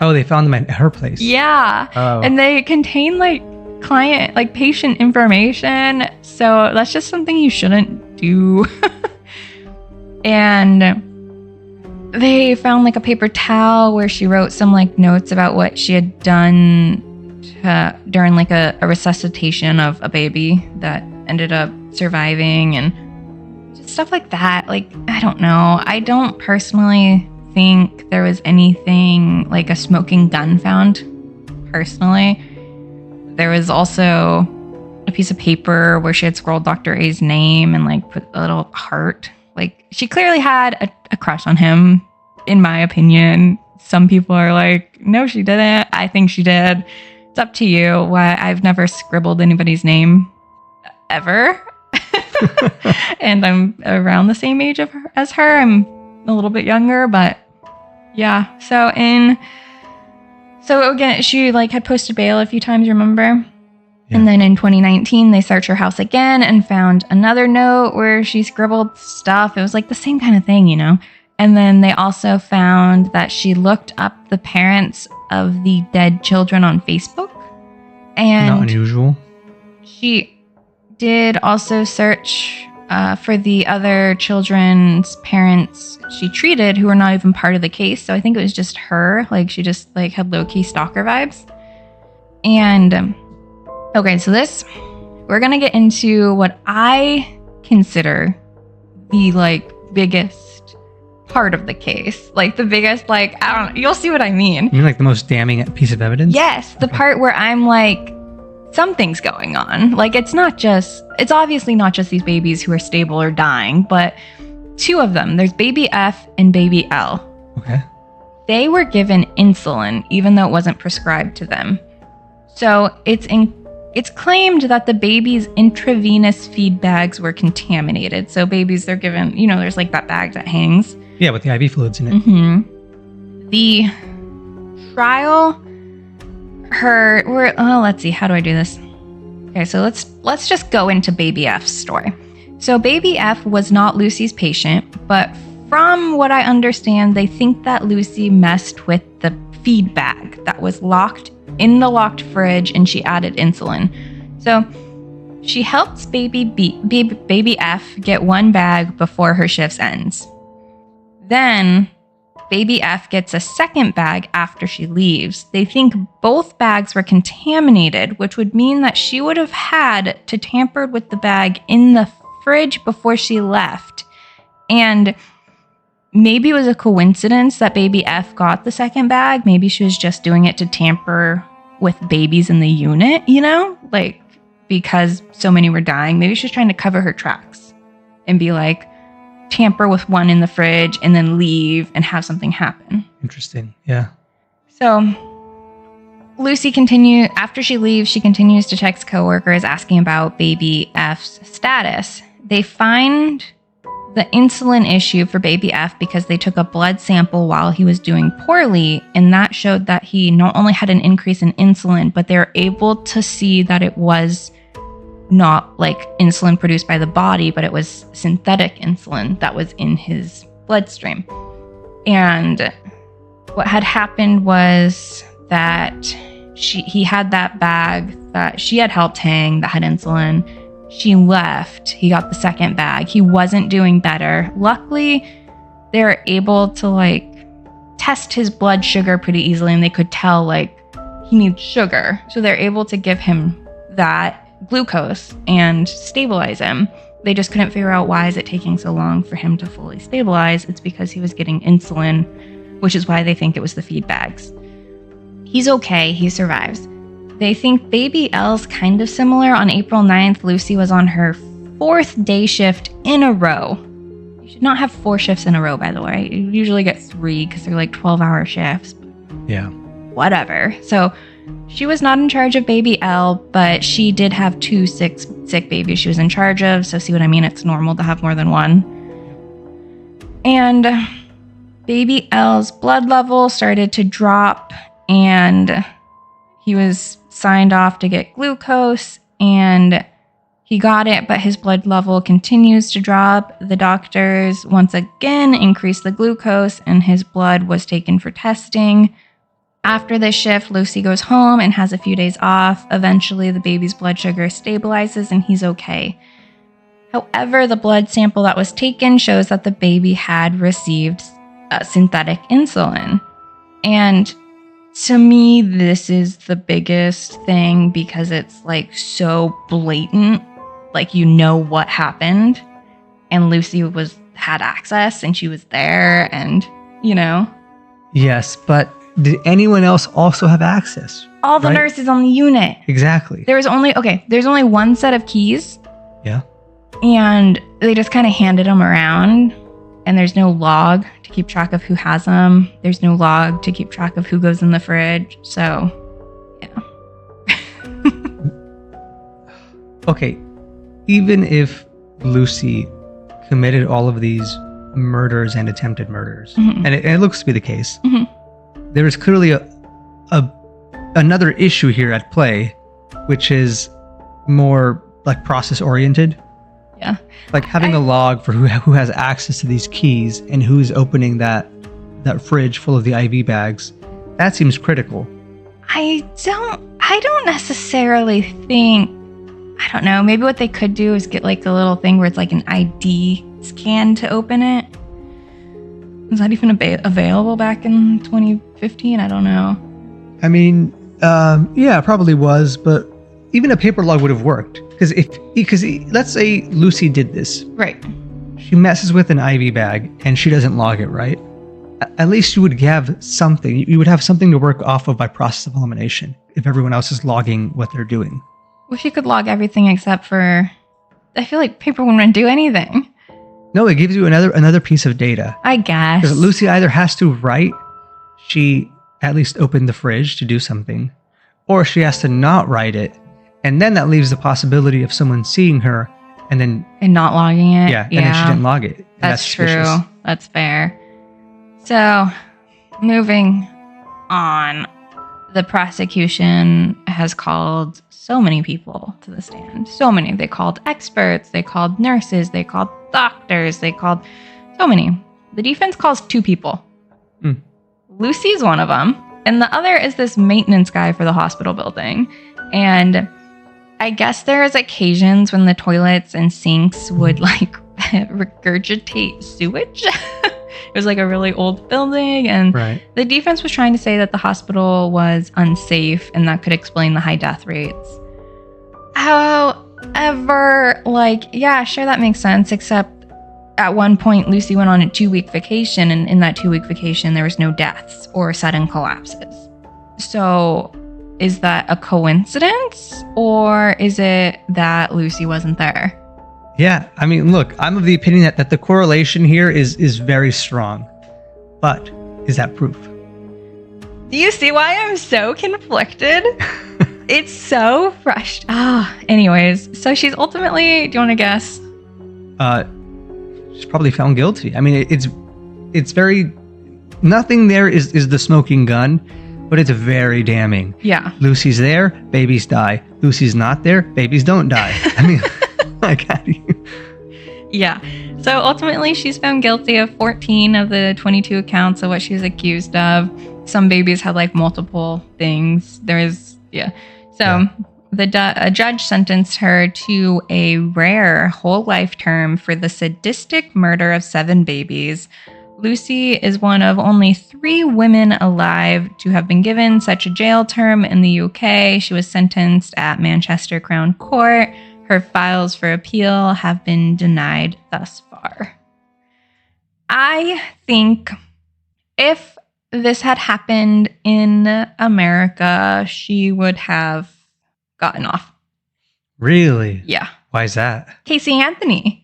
Speaker 8: Oh, they found them at her place.
Speaker 7: Yeah.
Speaker 8: Oh.
Speaker 7: And they contain like patient information. So that's just something you shouldn't do. And they found like a paper towel where she wrote some like notes about what she had done during like a resuscitation of a baby that ended up surviving and just stuff like that. Like, I don't know. I don't personally think there was anything like a smoking gun found, personally. There was also a piece of paper where she had scrawled Dr. A's name and like put a little heart. Like, she clearly had a crush on him, in my opinion. Some people are like, no, she didn't. I think she did. It's up to you. Why I've never scribbled anybody's name ever. And I'm around the same age as her. I'm a little bit younger, but yeah. So again, she like had posted bail a few times, remember? Yeah. And then in 2019, they searched her house again and found another note where she scribbled stuff. It was like the same kind of thing, you know? And then they also found that she looked up the parents' of the dead children on Facebook. And
Speaker 8: Not unusual.
Speaker 7: she did also search for the other children's parents she treated who were not even part of the case. So I think it was just her. Like, she just like had low-key stalker vibes. And okay, so we're gonna get into what I consider the like biggest part of the case. Like the biggest, like, I don't know, you'll see what I mean.
Speaker 8: You mean like the most damning piece of evidence?
Speaker 7: Yes, the part where I'm like, something's going on. Like, it's obviously not just these babies who are stable or dying, but two of them. There's baby F and baby L.
Speaker 8: Okay.
Speaker 7: They were given insulin, even though it wasn't prescribed to them. So it's claimed that the baby's intravenous feed bags were contaminated. So babies, they're given, there's like that bag that hangs.
Speaker 8: Yeah, with the IV fluids in it.
Speaker 7: Mm-hmm. The trial, let's see, how do I do this? Okay, so let's just go into baby F's story. So baby F was not Lucy's patient, but from what I understand, they think that Lucy messed with the feed bag that was locked in the locked fridge, and she added insulin. So she helps baby F get one bag before her shift ends. Then baby F gets a second bag after she leaves. They think both bags were contaminated, which would mean that she would have had to tamper with the bag in the fridge before she left. And maybe it was a coincidence that baby F got the second bag. Maybe she was just doing it to tamper with babies in the unit, like because so many were dying. Maybe she was trying to cover her tracks and be like, tamper with one in the fridge and then leave and have something happen.
Speaker 8: Interesting. Yeah.
Speaker 7: So Lucy after she leaves, she continues to text coworkers asking about baby F's status. They find the insulin issue for baby F because they took a blood sample while he was doing poorly, and that showed that he not only had an increase in insulin, but they were able to see that it was not like insulin produced by the body, but it was synthetic insulin that was in his bloodstream. And what had happened was that he had that bag that she had helped hang that had insulin. She left. He got the second bag. He wasn't doing better. Luckily, they were able to like test his blood sugar pretty easily, and they could tell like he needs sugar. So they're able to give him that glucose and stabilize him. They just couldn't figure out why is it taking so long for him to fully stabilize. It's because he was getting insulin, which is why they think it was the feed bags. He's okay. He survives. They think baby L's kind of similar. On April 9th, Lucy was on her 4th day shift in a row. You should not have 4 shifts in a row, by the way. You usually get 3 because they're like 12-hour shifts.
Speaker 8: Yeah.
Speaker 7: Whatever. So she was not in charge of baby L, but she did have 2 sick babies she was in charge of. So see what I mean? It's normal to have more than one. And baby L's blood level started to drop, and he was signed off to get glucose, and he got it, but his blood level continues to drop. The doctors once again increased the glucose, and his blood was taken for testing. After this shift, Lucy goes home and has a few days off. Eventually, the baby's blood sugar stabilizes and he's okay. However, the blood sample that was taken shows that the baby had received synthetic insulin. And to me, this is the biggest thing because it's like so blatant, like what happened. And Lucy had access and she was there and,
Speaker 8: Yes, but did anyone else also have access?
Speaker 7: All the nurses on the unit.
Speaker 8: Exactly.
Speaker 7: There's only one set of keys.
Speaker 8: Yeah.
Speaker 7: And they just kind of handed them around, and there's no log to keep track of who has them. There's no log to keep track of who goes in the fridge. So, yeah.
Speaker 8: Okay. Even if Lucy committed all of these murders and attempted murders, and it looks to be the case, there is clearly another issue here at play, which is more like process oriented.
Speaker 7: Yeah.
Speaker 8: Like having a log for who has access to these keys and who's opening that fridge full of the IV bags That seems critical.
Speaker 7: I don't necessarily think, I don't know, maybe what they could do is get like a little thing where it's like an ID scan to open it. Was that even available back in 2015? I don't know.
Speaker 8: I mean, yeah, probably was, but even a paper log would have worked. Because let's say Lucy did this.
Speaker 7: Right.
Speaker 8: She messes with an IV bag and she doesn't log it, right? At least you would have something. You would have something to work off of by process of elimination if everyone else is logging what they're doing.
Speaker 7: Well, she could log everything except for, I feel like paper wouldn't do anything.
Speaker 8: No, it gives you another piece of data.
Speaker 7: I guess.
Speaker 8: Because Lucy either has to write she at least opened the fridge to do something, or she has to not write it, and then that leaves the possibility of someone seeing her and
Speaker 7: not logging it.
Speaker 8: Yeah, and then she didn't log it.
Speaker 7: That's true.
Speaker 8: Suspicious.
Speaker 7: That's fair. So, moving on, the prosecution has called so many people to the stand. So many. They called experts, they called nurses, they called doctors, they called so many. The defense calls 2 people. Lucy's one of them, and the other is this maintenance guy for the hospital building. And I guess there's occasions when the toilets and sinks would like regurgitate sewage. It was like a really old building, and
Speaker 8: Right.
Speaker 7: The defense was trying to say that the hospital was unsafe and that could explain the high death rates. However, yeah, sure, that makes sense, except at one point Lucy went on a 2-week vacation, and in that 2-week vacation there was no deaths or sudden collapses. So is that a coincidence, or is it that Lucy wasn't there?
Speaker 8: Yeah, I mean, look, I'm of the opinion that the correlation here is very strong. But is that proof?
Speaker 7: Do you see why I'm so conflicted? It's so frustrating. Anyways, so she's ultimately, do you want to guess?
Speaker 8: She's probably found guilty. I mean, it's very, nothing there is the smoking gun, but it's very damning.
Speaker 7: Yeah.
Speaker 8: Lucy's there, babies die. Lucy's not there, babies don't die. I mean, like, how do you?
Speaker 7: Yeah. So ultimately, she's found guilty of 14 of the 22 accounts of what she was accused of. Some babies had like multiple things. A judge sentenced her to a rare whole life term for the sadistic murder of 7 babies. Lucy is one of only 3 women alive to have been given such a jail term in the UK. She was sentenced at Manchester Crown Court. Her files for appeal have been denied thus far. I think if this had happened in America, she would have gotten off.
Speaker 8: Really?
Speaker 7: Yeah.
Speaker 8: Why is that?
Speaker 7: Casey Anthony.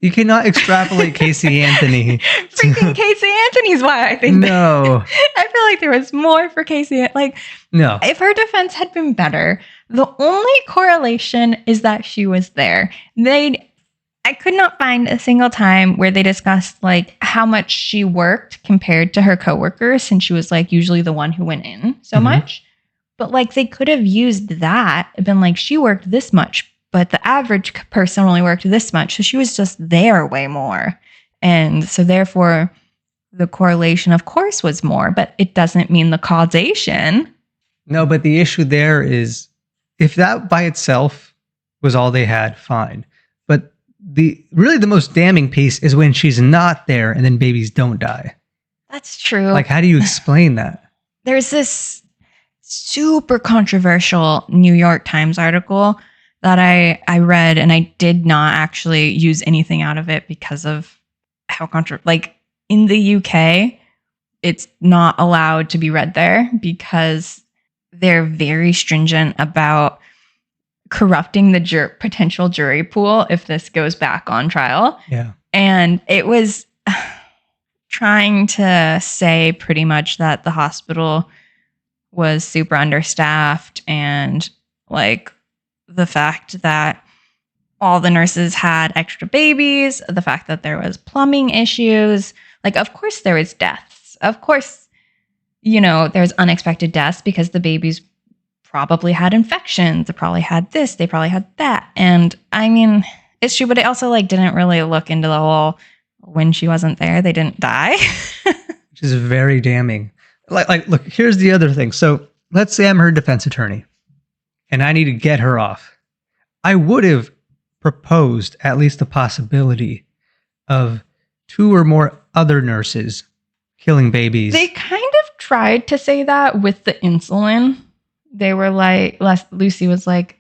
Speaker 8: You cannot extrapolate Casey Anthony.
Speaker 7: Freaking Casey Anthony's why I think
Speaker 8: No.
Speaker 7: I feel like there was more for Casey. Like,
Speaker 8: No.
Speaker 7: if her defense had been better, the only correlation is that she was there. I could not find a single time where they discussed like how much she worked compared to her coworkers, since she was like usually the one who went in so much. But like they could have used that and been like, she worked this much, but the average person only worked this much. So she was just there way more. And so therefore the correlation of course was more, but it doesn't mean the causation.
Speaker 8: No, but the issue there is if that by itself was all they had, fine. But the most damning piece is when she's not there and then babies don't die.
Speaker 7: That's true.
Speaker 8: Like, how do you explain that?
Speaker 7: There's this super controversial New York Times article that I read, and I did not actually use anything out of it because of how like in the UK, it's not allowed to be read there because they're very stringent about corrupting the potential jury pool if this goes back on trial.
Speaker 8: Yeah.
Speaker 7: And it was trying to say pretty much that the hospital was super understaffed, and like the fact that all the nurses had extra babies, the fact that there was plumbing issues. Like, of course there was deaths. Of course, there's unexpected deaths because the babies probably had infections. They probably had this. They probably had that. And I mean, it's true, but it also like didn't really look into the whole when she wasn't there, they didn't die.
Speaker 8: Which is very damning. look, here's the other thing. So let's say I'm her defense attorney and I need to get her off. I would have proposed at least the possibility of 2 or more other nurses killing babies.
Speaker 7: They kind of tried to say that with the insulin. They were like, Lucy was like,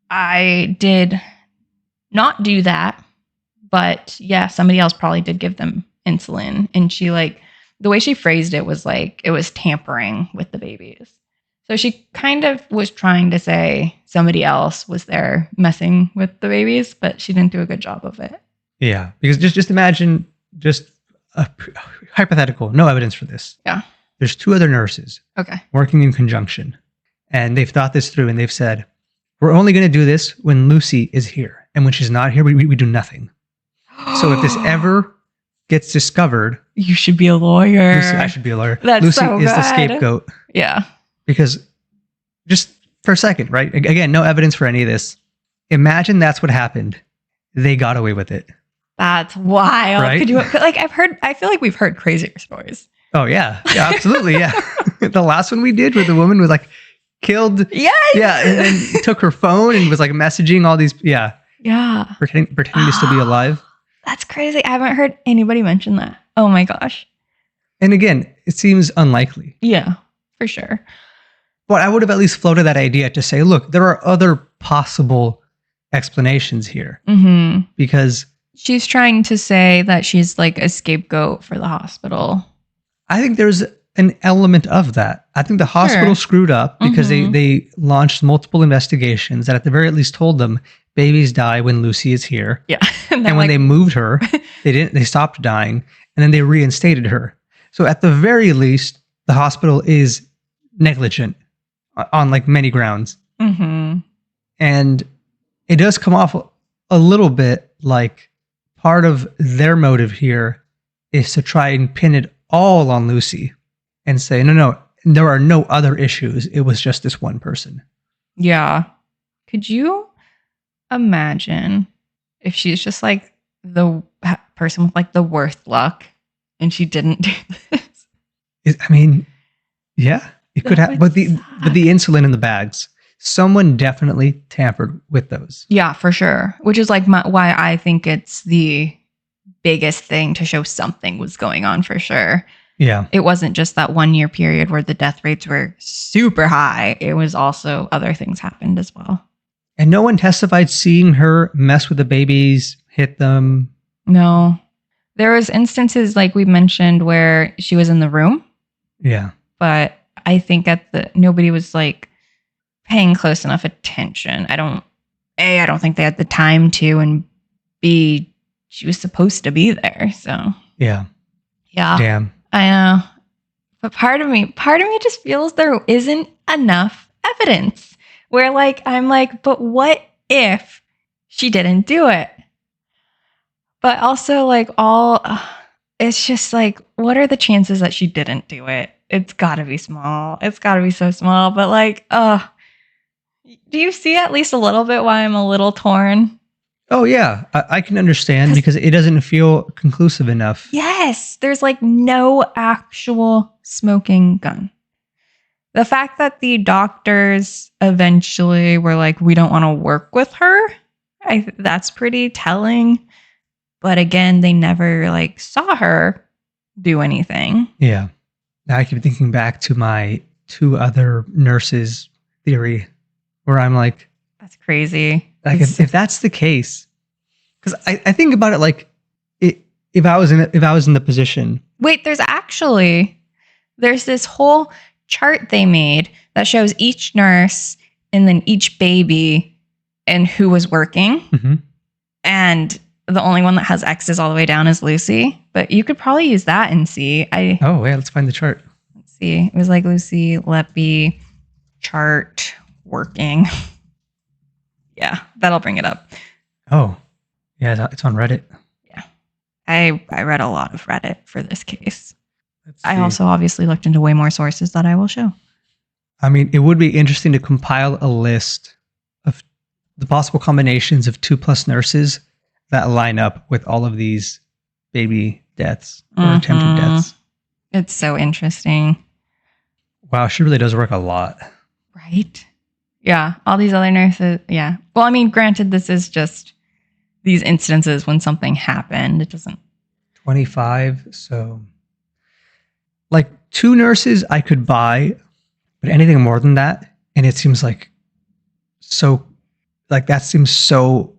Speaker 7: I did not do that, but yeah, somebody else probably did give them insulin. And she like, the way she phrased it was like, it was tampering with the babies. So she kind of was trying to say somebody else was there messing with the babies, but she didn't do a good job of it.
Speaker 8: Yeah, because just imagine, just a hypothetical, no evidence for this.
Speaker 7: Yeah.
Speaker 8: There's 2 other nurses
Speaker 7: Okay.
Speaker 8: working in conjunction, and they've thought this through, and they've said, we're only going to do this when Lucy is here, and when she's not here, we do nothing. So if this ever gets discovered,
Speaker 7: You should be a lawyer.
Speaker 8: Lucy, I should be a lawyer.
Speaker 7: That's
Speaker 8: Lucy
Speaker 7: so
Speaker 8: is the
Speaker 7: bad.
Speaker 8: scapegoat.
Speaker 7: Yeah.
Speaker 8: Because just for a second, right? Again, no evidence for any of this. Imagine that's what happened. They got away with it.
Speaker 7: That's wild.
Speaker 8: Right?
Speaker 7: Could you like I feel like we've heard crazier stories.
Speaker 8: Oh yeah. Yeah, absolutely. Yeah. The last one we did where the woman was like killed.
Speaker 7: Yes.
Speaker 8: Yeah. And then took her phone and was like messaging all these. Yeah.
Speaker 7: Yeah.
Speaker 8: Pretending to still be alive.
Speaker 7: That's crazy. I haven't heard anybody mention that. Oh my gosh.
Speaker 8: And again, it seems unlikely.
Speaker 7: Yeah, for sure.
Speaker 8: But I would have at least floated that idea to say, look, there are other possible explanations here.
Speaker 7: Mm-hmm.
Speaker 8: Because
Speaker 7: She's trying to say that she's like a scapegoat for the hospital.
Speaker 8: I think there's an element of that. I think the hospital screwed up because they launched multiple investigations that at the very least told them babies die when Lucy is here.
Speaker 7: Yeah.
Speaker 8: And when they moved her, they stopped dying, and then they reinstated her. So at the very least, the hospital is negligent on like many grounds.
Speaker 7: Mm-hmm.
Speaker 8: And it does come off a little bit like part of their motive here is to try and pin it all on Lucy and say, no, there are no other issues. It was just this one person.
Speaker 7: Yeah. Could you imagine if she's just like the person with like the worst luck and she didn't do this?
Speaker 8: I mean, yeah, it could
Speaker 7: That
Speaker 8: have,
Speaker 7: would
Speaker 8: but the insulin in the bags, someone definitely tampered with those.
Speaker 7: Yeah, for sure. Which is like why I think it's the biggest thing to show something was going on for sure.
Speaker 8: Yeah.
Speaker 7: It wasn't just that 1 year period where the death rates were super high. It was also other things happened as well.
Speaker 8: And no one testified seeing her mess with the babies, hit them.
Speaker 7: No. There was instances like we mentioned where she was in the room,
Speaker 8: Yeah.
Speaker 7: but I think nobody was like paying close enough attention. I don't think they had the time to, and B, she was supposed to be there. So
Speaker 8: Yeah.
Speaker 7: yeah,
Speaker 8: Damn.
Speaker 7: I know. But part of me just feels there isn't enough evidence where like, I'm like, but what if she didn't do it? But also like it's just like, what are the chances that she didn't do it? It's gotta be small. It's gotta be so small. But like, do you see at least a little bit why I'm a little torn?
Speaker 8: Oh, yeah. I can understand because it doesn't feel conclusive enough.
Speaker 7: Yes, there's like no actual smoking gun. The fact that the doctors eventually were like, we don't want to work with her, that's pretty telling. But again, they never like saw her do anything.
Speaker 8: Yeah. Now I keep thinking back to my 2 other nurses theory where I'm like,
Speaker 7: That's crazy.
Speaker 8: like if that's the case, because I think about it like if I was in the position.
Speaker 7: Wait, there's this whole chart they made that shows each nurse and then each baby and who was working.
Speaker 8: Mhm.
Speaker 7: And the only one that has X's all the way down is Lucy. But you could probably use that and see.
Speaker 8: Oh, yeah, let's find the chart.
Speaker 7: Let's see. It was like Lucy, Letby, chart, working. Yeah, that'll bring it up.
Speaker 8: Oh, yeah, it's on Reddit.
Speaker 7: Yeah. I read a lot of Reddit for this case.
Speaker 8: Let's
Speaker 7: I
Speaker 8: see.
Speaker 7: also obviously looked into way more sources that I will show.
Speaker 8: I mean, it would be interesting to compile a list of the possible combinations of 2+ nurses that line up with all of these baby deaths or attempted deaths.
Speaker 7: It's so interesting.
Speaker 8: Wow, she really does work a lot.
Speaker 7: Right? Yeah. All these other nurses. Yeah. Well, I mean, granted, this is just these instances when something happened. It doesn't.
Speaker 8: 25. So, like 2 nurses I could buy, but anything more than that, and it seems like that seems so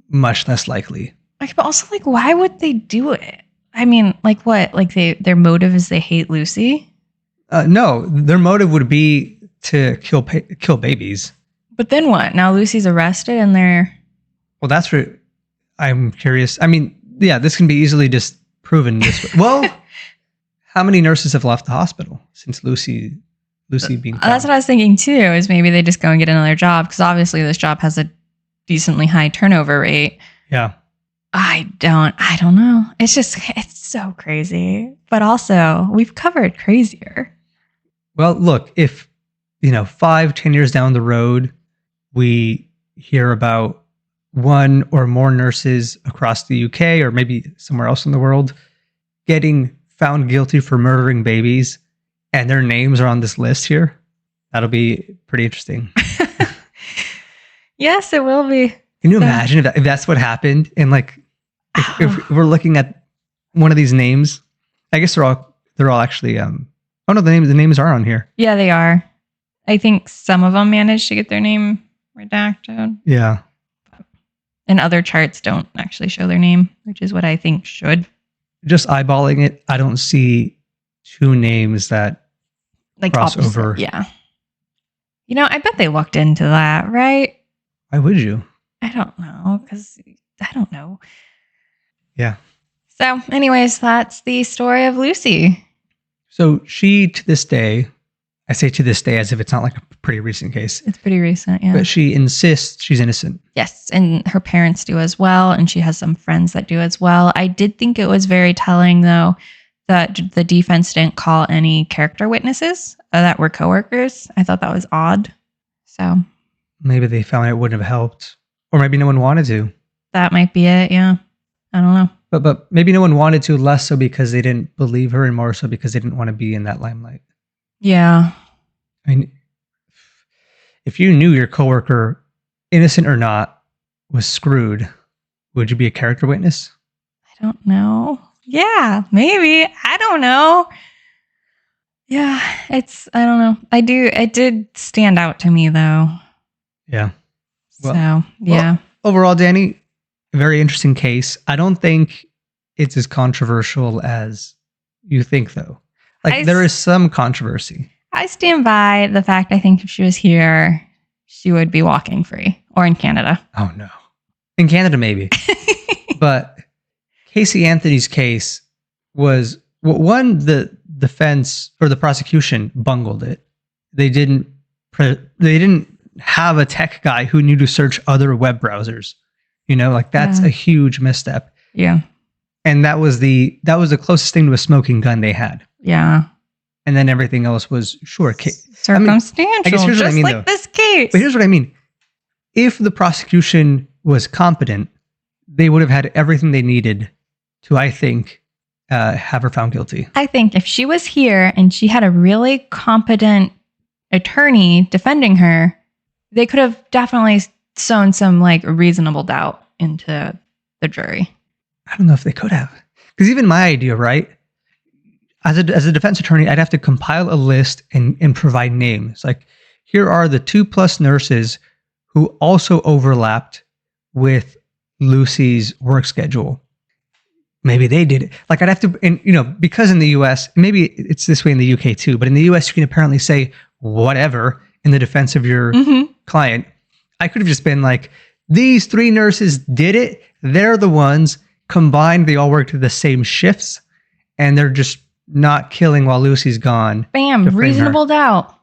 Speaker 8: much less likely.
Speaker 7: Like, but also, like, why would they do it? I mean, like, what? Like, their motive is they hate Lucy?
Speaker 8: No, their motive would be to kill babies.
Speaker 7: But then what? Now Lucy's arrested and they're...
Speaker 8: Well, that's what I'm curious. I mean, yeah, this can be easily just proven this way. Well, how many nurses have left the hospital since Lucy being found?
Speaker 7: That's what I was thinking too, is maybe they just go and get another job, because obviously this job has a decently high turnover rate.
Speaker 8: Yeah.
Speaker 7: I don't know. It's so crazy. But also, we've covered crazier.
Speaker 8: Well, look, if, 5-10 years down the road, we hear about one or more nurses across the UK or maybe somewhere else in the world getting found guilty for murdering babies, and their names are on this list here, that'll be pretty interesting.
Speaker 7: Yes, it will be.
Speaker 8: Can you imagine if that's what happened? And like, if we're looking at one of these names, I guess they're all actually. Oh no, the names are on here.
Speaker 7: Yeah, they are. I think some of them managed to get their name redacted.
Speaker 8: Yeah.
Speaker 7: And other charts don't actually show their name, which is what I think should.
Speaker 8: Just eyeballing it, I don't see 2 names that
Speaker 7: like
Speaker 8: cross
Speaker 7: opposite.
Speaker 8: over.
Speaker 7: Yeah. I bet they looked into that, right?
Speaker 8: Why would you?
Speaker 7: I don't know, because I don't know.
Speaker 8: Yeah.
Speaker 7: So, anyways, that's the story of Lucy.
Speaker 8: So she, to this day, I say to this day as if it's not like a pretty recent case,
Speaker 7: It's pretty recent, yeah.
Speaker 8: but she insists she's innocent.
Speaker 7: Yes, and her parents do as well, and she has some friends that do as well. I did think it was very telling, though, that the defense didn't call any character witnesses that were coworkers. I thought that was odd. So
Speaker 8: Maybe they found it wouldn't have helped, or maybe no one wanted to.
Speaker 7: that might be it, yeah. I don't know.
Speaker 8: But maybe no one wanted to, less so because they didn't believe her, and more so because they didn't want to be in that limelight.
Speaker 7: Yeah.
Speaker 8: I mean, if you knew your coworker, innocent or not, was screwed, would you be a character witness?
Speaker 7: I don't know. Yeah, maybe. I don't know. Yeah, I don't know. It did stand out to me, though.
Speaker 8: Yeah. Well,
Speaker 7: So, yeah.
Speaker 8: overall, Danny, a very interesting case. I don't think it's as controversial as you think, though. There is some controversy.
Speaker 7: I stand by the fact I think if she was here, she would be walking free, or in Canada.
Speaker 8: Oh, no. In Canada, maybe. But Casey Anthony's case was, one, the defense or the prosecution bungled it. They didn't have a tech guy who knew to search other web browsers. That's a huge misstep.
Speaker 7: Yeah.
Speaker 8: And that was the closest thing to a smoking gun they had.
Speaker 7: Yeah.
Speaker 8: And then everything else was
Speaker 7: Circumstantial,
Speaker 8: I guess here's what I mean,
Speaker 7: like
Speaker 8: though.
Speaker 7: this case.
Speaker 8: But here's what I mean. If the prosecution was competent, they would have had everything they needed to, I think, have her found guilty.
Speaker 7: I think if she was here and she had a really competent attorney defending her, they could have definitely sown some reasonable doubt into the jury.
Speaker 8: I don't know if they could have. Because even my idea, right? As a defense attorney, I'd have to compile a list and provide names. Like, here are the 2+ nurses who also overlapped with Lucy's work schedule. Maybe they did it. I'd have to, and because in the US, maybe it's this way in the UK too, but in the US, you can apparently say whatever in the defense of your client. I could have just been like, these 3 nurses did it. They're the ones. Combined, they all worked the same shifts, and they're just not killing while Lucy's gone.
Speaker 7: Bam, reasonable doubt.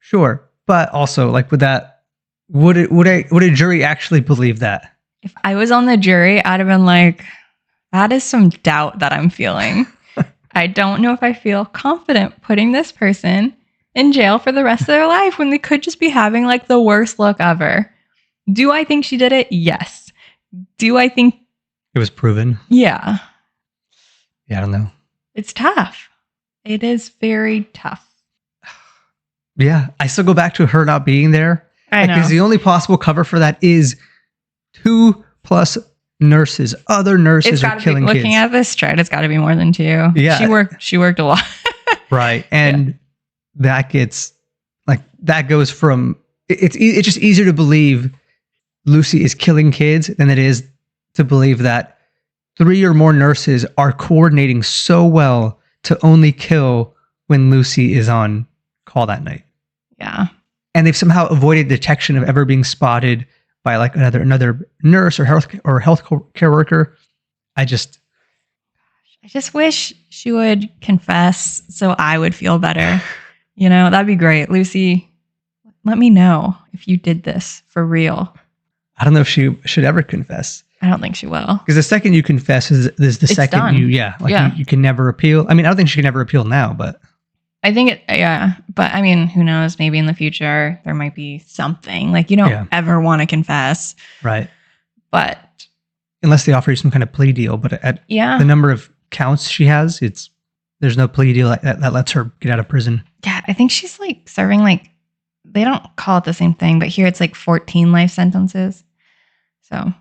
Speaker 8: Sure, but also, with that, would a jury actually believe that?
Speaker 7: If I was on the jury, I'd have been like, that is some doubt that I'm feeling. I don't know if I feel confident putting this person in jail for the rest of their life when they could just be having the worst look ever. Do I think she did it? Yes. Do I think
Speaker 8: it was proven?
Speaker 7: Yeah.
Speaker 8: Yeah, I don't know.
Speaker 7: It's tough. It is very tough.
Speaker 8: Yeah, I still go back to her not being there.
Speaker 7: I know.
Speaker 8: Because the only possible cover for that is 2+ nurses, other nurses
Speaker 7: It's
Speaker 8: are
Speaker 7: got to be
Speaker 8: killing
Speaker 7: looking
Speaker 8: kids.
Speaker 7: at this chart. It's got to be more than 2.
Speaker 8: Yeah.
Speaker 7: She worked a lot.
Speaker 8: Right. And that gets like, that goes from, it's just easier to believe Lucy is killing kids than it is to believe that 3 or more nurses are coordinating so well to only kill when Lucy is on call that night.
Speaker 7: Yeah.
Speaker 8: And they've somehow avoided detection of ever being spotted by like another nurse or health care worker. I just
Speaker 7: wish she would confess so I would feel better. You know, that'd be great. Lucy, let me know if you did this for real.
Speaker 8: I don't know if she should ever confess.
Speaker 7: I don't think she will.
Speaker 8: Because the second you confess is the
Speaker 7: It's
Speaker 8: second
Speaker 7: done.
Speaker 8: you can never appeal. I mean, I don't think she can ever appeal now, but
Speaker 7: I think but I mean, who knows? Maybe in the future there might be something like you don't ever want to confess,
Speaker 8: right.
Speaker 7: but
Speaker 8: Unless they offer you some kind of plea deal, but at
Speaker 7: yeah,
Speaker 8: the number of counts she has, there's no plea deal that lets her get out of prison.
Speaker 7: yeah, I think she's like serving like they don't call it the same thing, but here it's like 14 life sentences. So,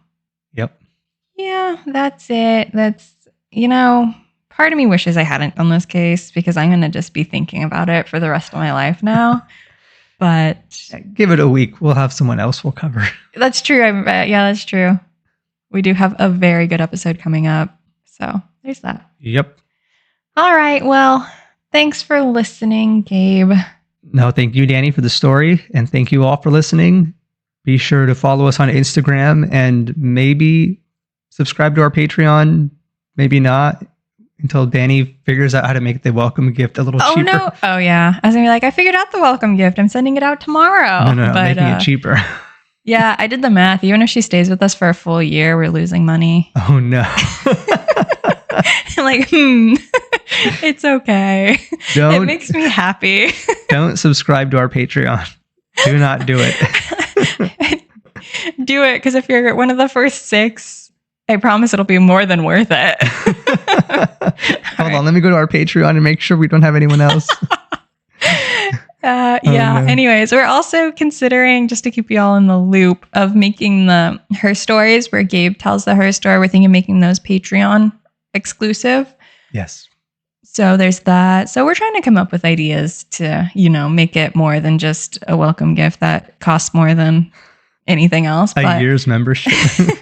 Speaker 8: Yep.
Speaker 7: yeah, that's it. That's part of me wishes I hadn't done this case because I'm gonna just be thinking about it for the rest of my life now. But
Speaker 8: Give it a week. We'll have someone else we'll cover.
Speaker 7: that's true. Yeah, that's true. We do have a very good episode coming up. So there's that.
Speaker 8: Yep.
Speaker 7: All right. Well, thanks for listening, Gabe.
Speaker 8: No, thank you, Danny, for the story. And thank you all for listening. Be sure to follow us on Instagram and maybe subscribe to our Patreon. Maybe not until Danny figures out how to make the welcome gift a little cheaper.
Speaker 7: No. Oh, yeah. I was going to be like, I figured out the welcome gift. I'm sending it out tomorrow.
Speaker 8: No,
Speaker 7: but,
Speaker 8: making it cheaper.
Speaker 7: Yeah, I did the math. Even if she stays with us for a full year, we're losing money.
Speaker 8: Oh, no.
Speaker 7: Like, it's okay. It makes me happy.
Speaker 8: Don't subscribe to our Patreon. Do not do it.
Speaker 7: Do it, because if you're one of the first 6, I promise it'll be more than worth it.
Speaker 8: Hold on, let me go to our Patreon and make sure we don't have anyone else.
Speaker 7: Yeah.
Speaker 8: No.
Speaker 7: Anyways, we're also considering, just to keep you all in the loop, of making the her stories where Gabe tells the her story. We're thinking of making those Patreon exclusive.
Speaker 8: Yes.
Speaker 7: So there's that. So we're trying to come up with ideas to, make it more than just a welcome gift that costs more than anything else.
Speaker 8: A year's membership.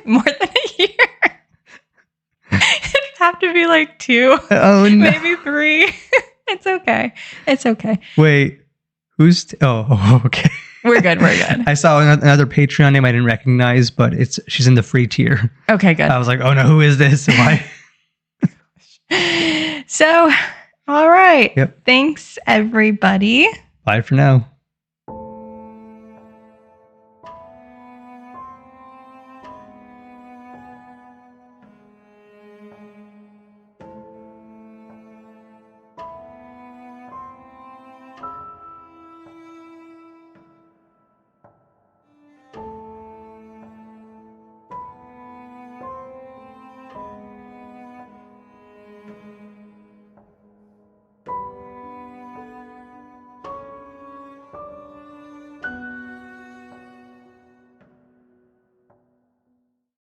Speaker 7: More than a year. It'd have to be like 2.
Speaker 8: Oh, no.
Speaker 7: Maybe 3. It's okay. It's okay.
Speaker 8: Wait. Who's... okay.
Speaker 7: We're good.
Speaker 8: I saw another Patreon name I didn't recognize, but she's in the free tier.
Speaker 7: Okay, good.
Speaker 8: I was like, oh no, who is this? Why?
Speaker 7: So, all right.
Speaker 8: Yep.
Speaker 7: Thanks, everybody.
Speaker 8: Bye for now.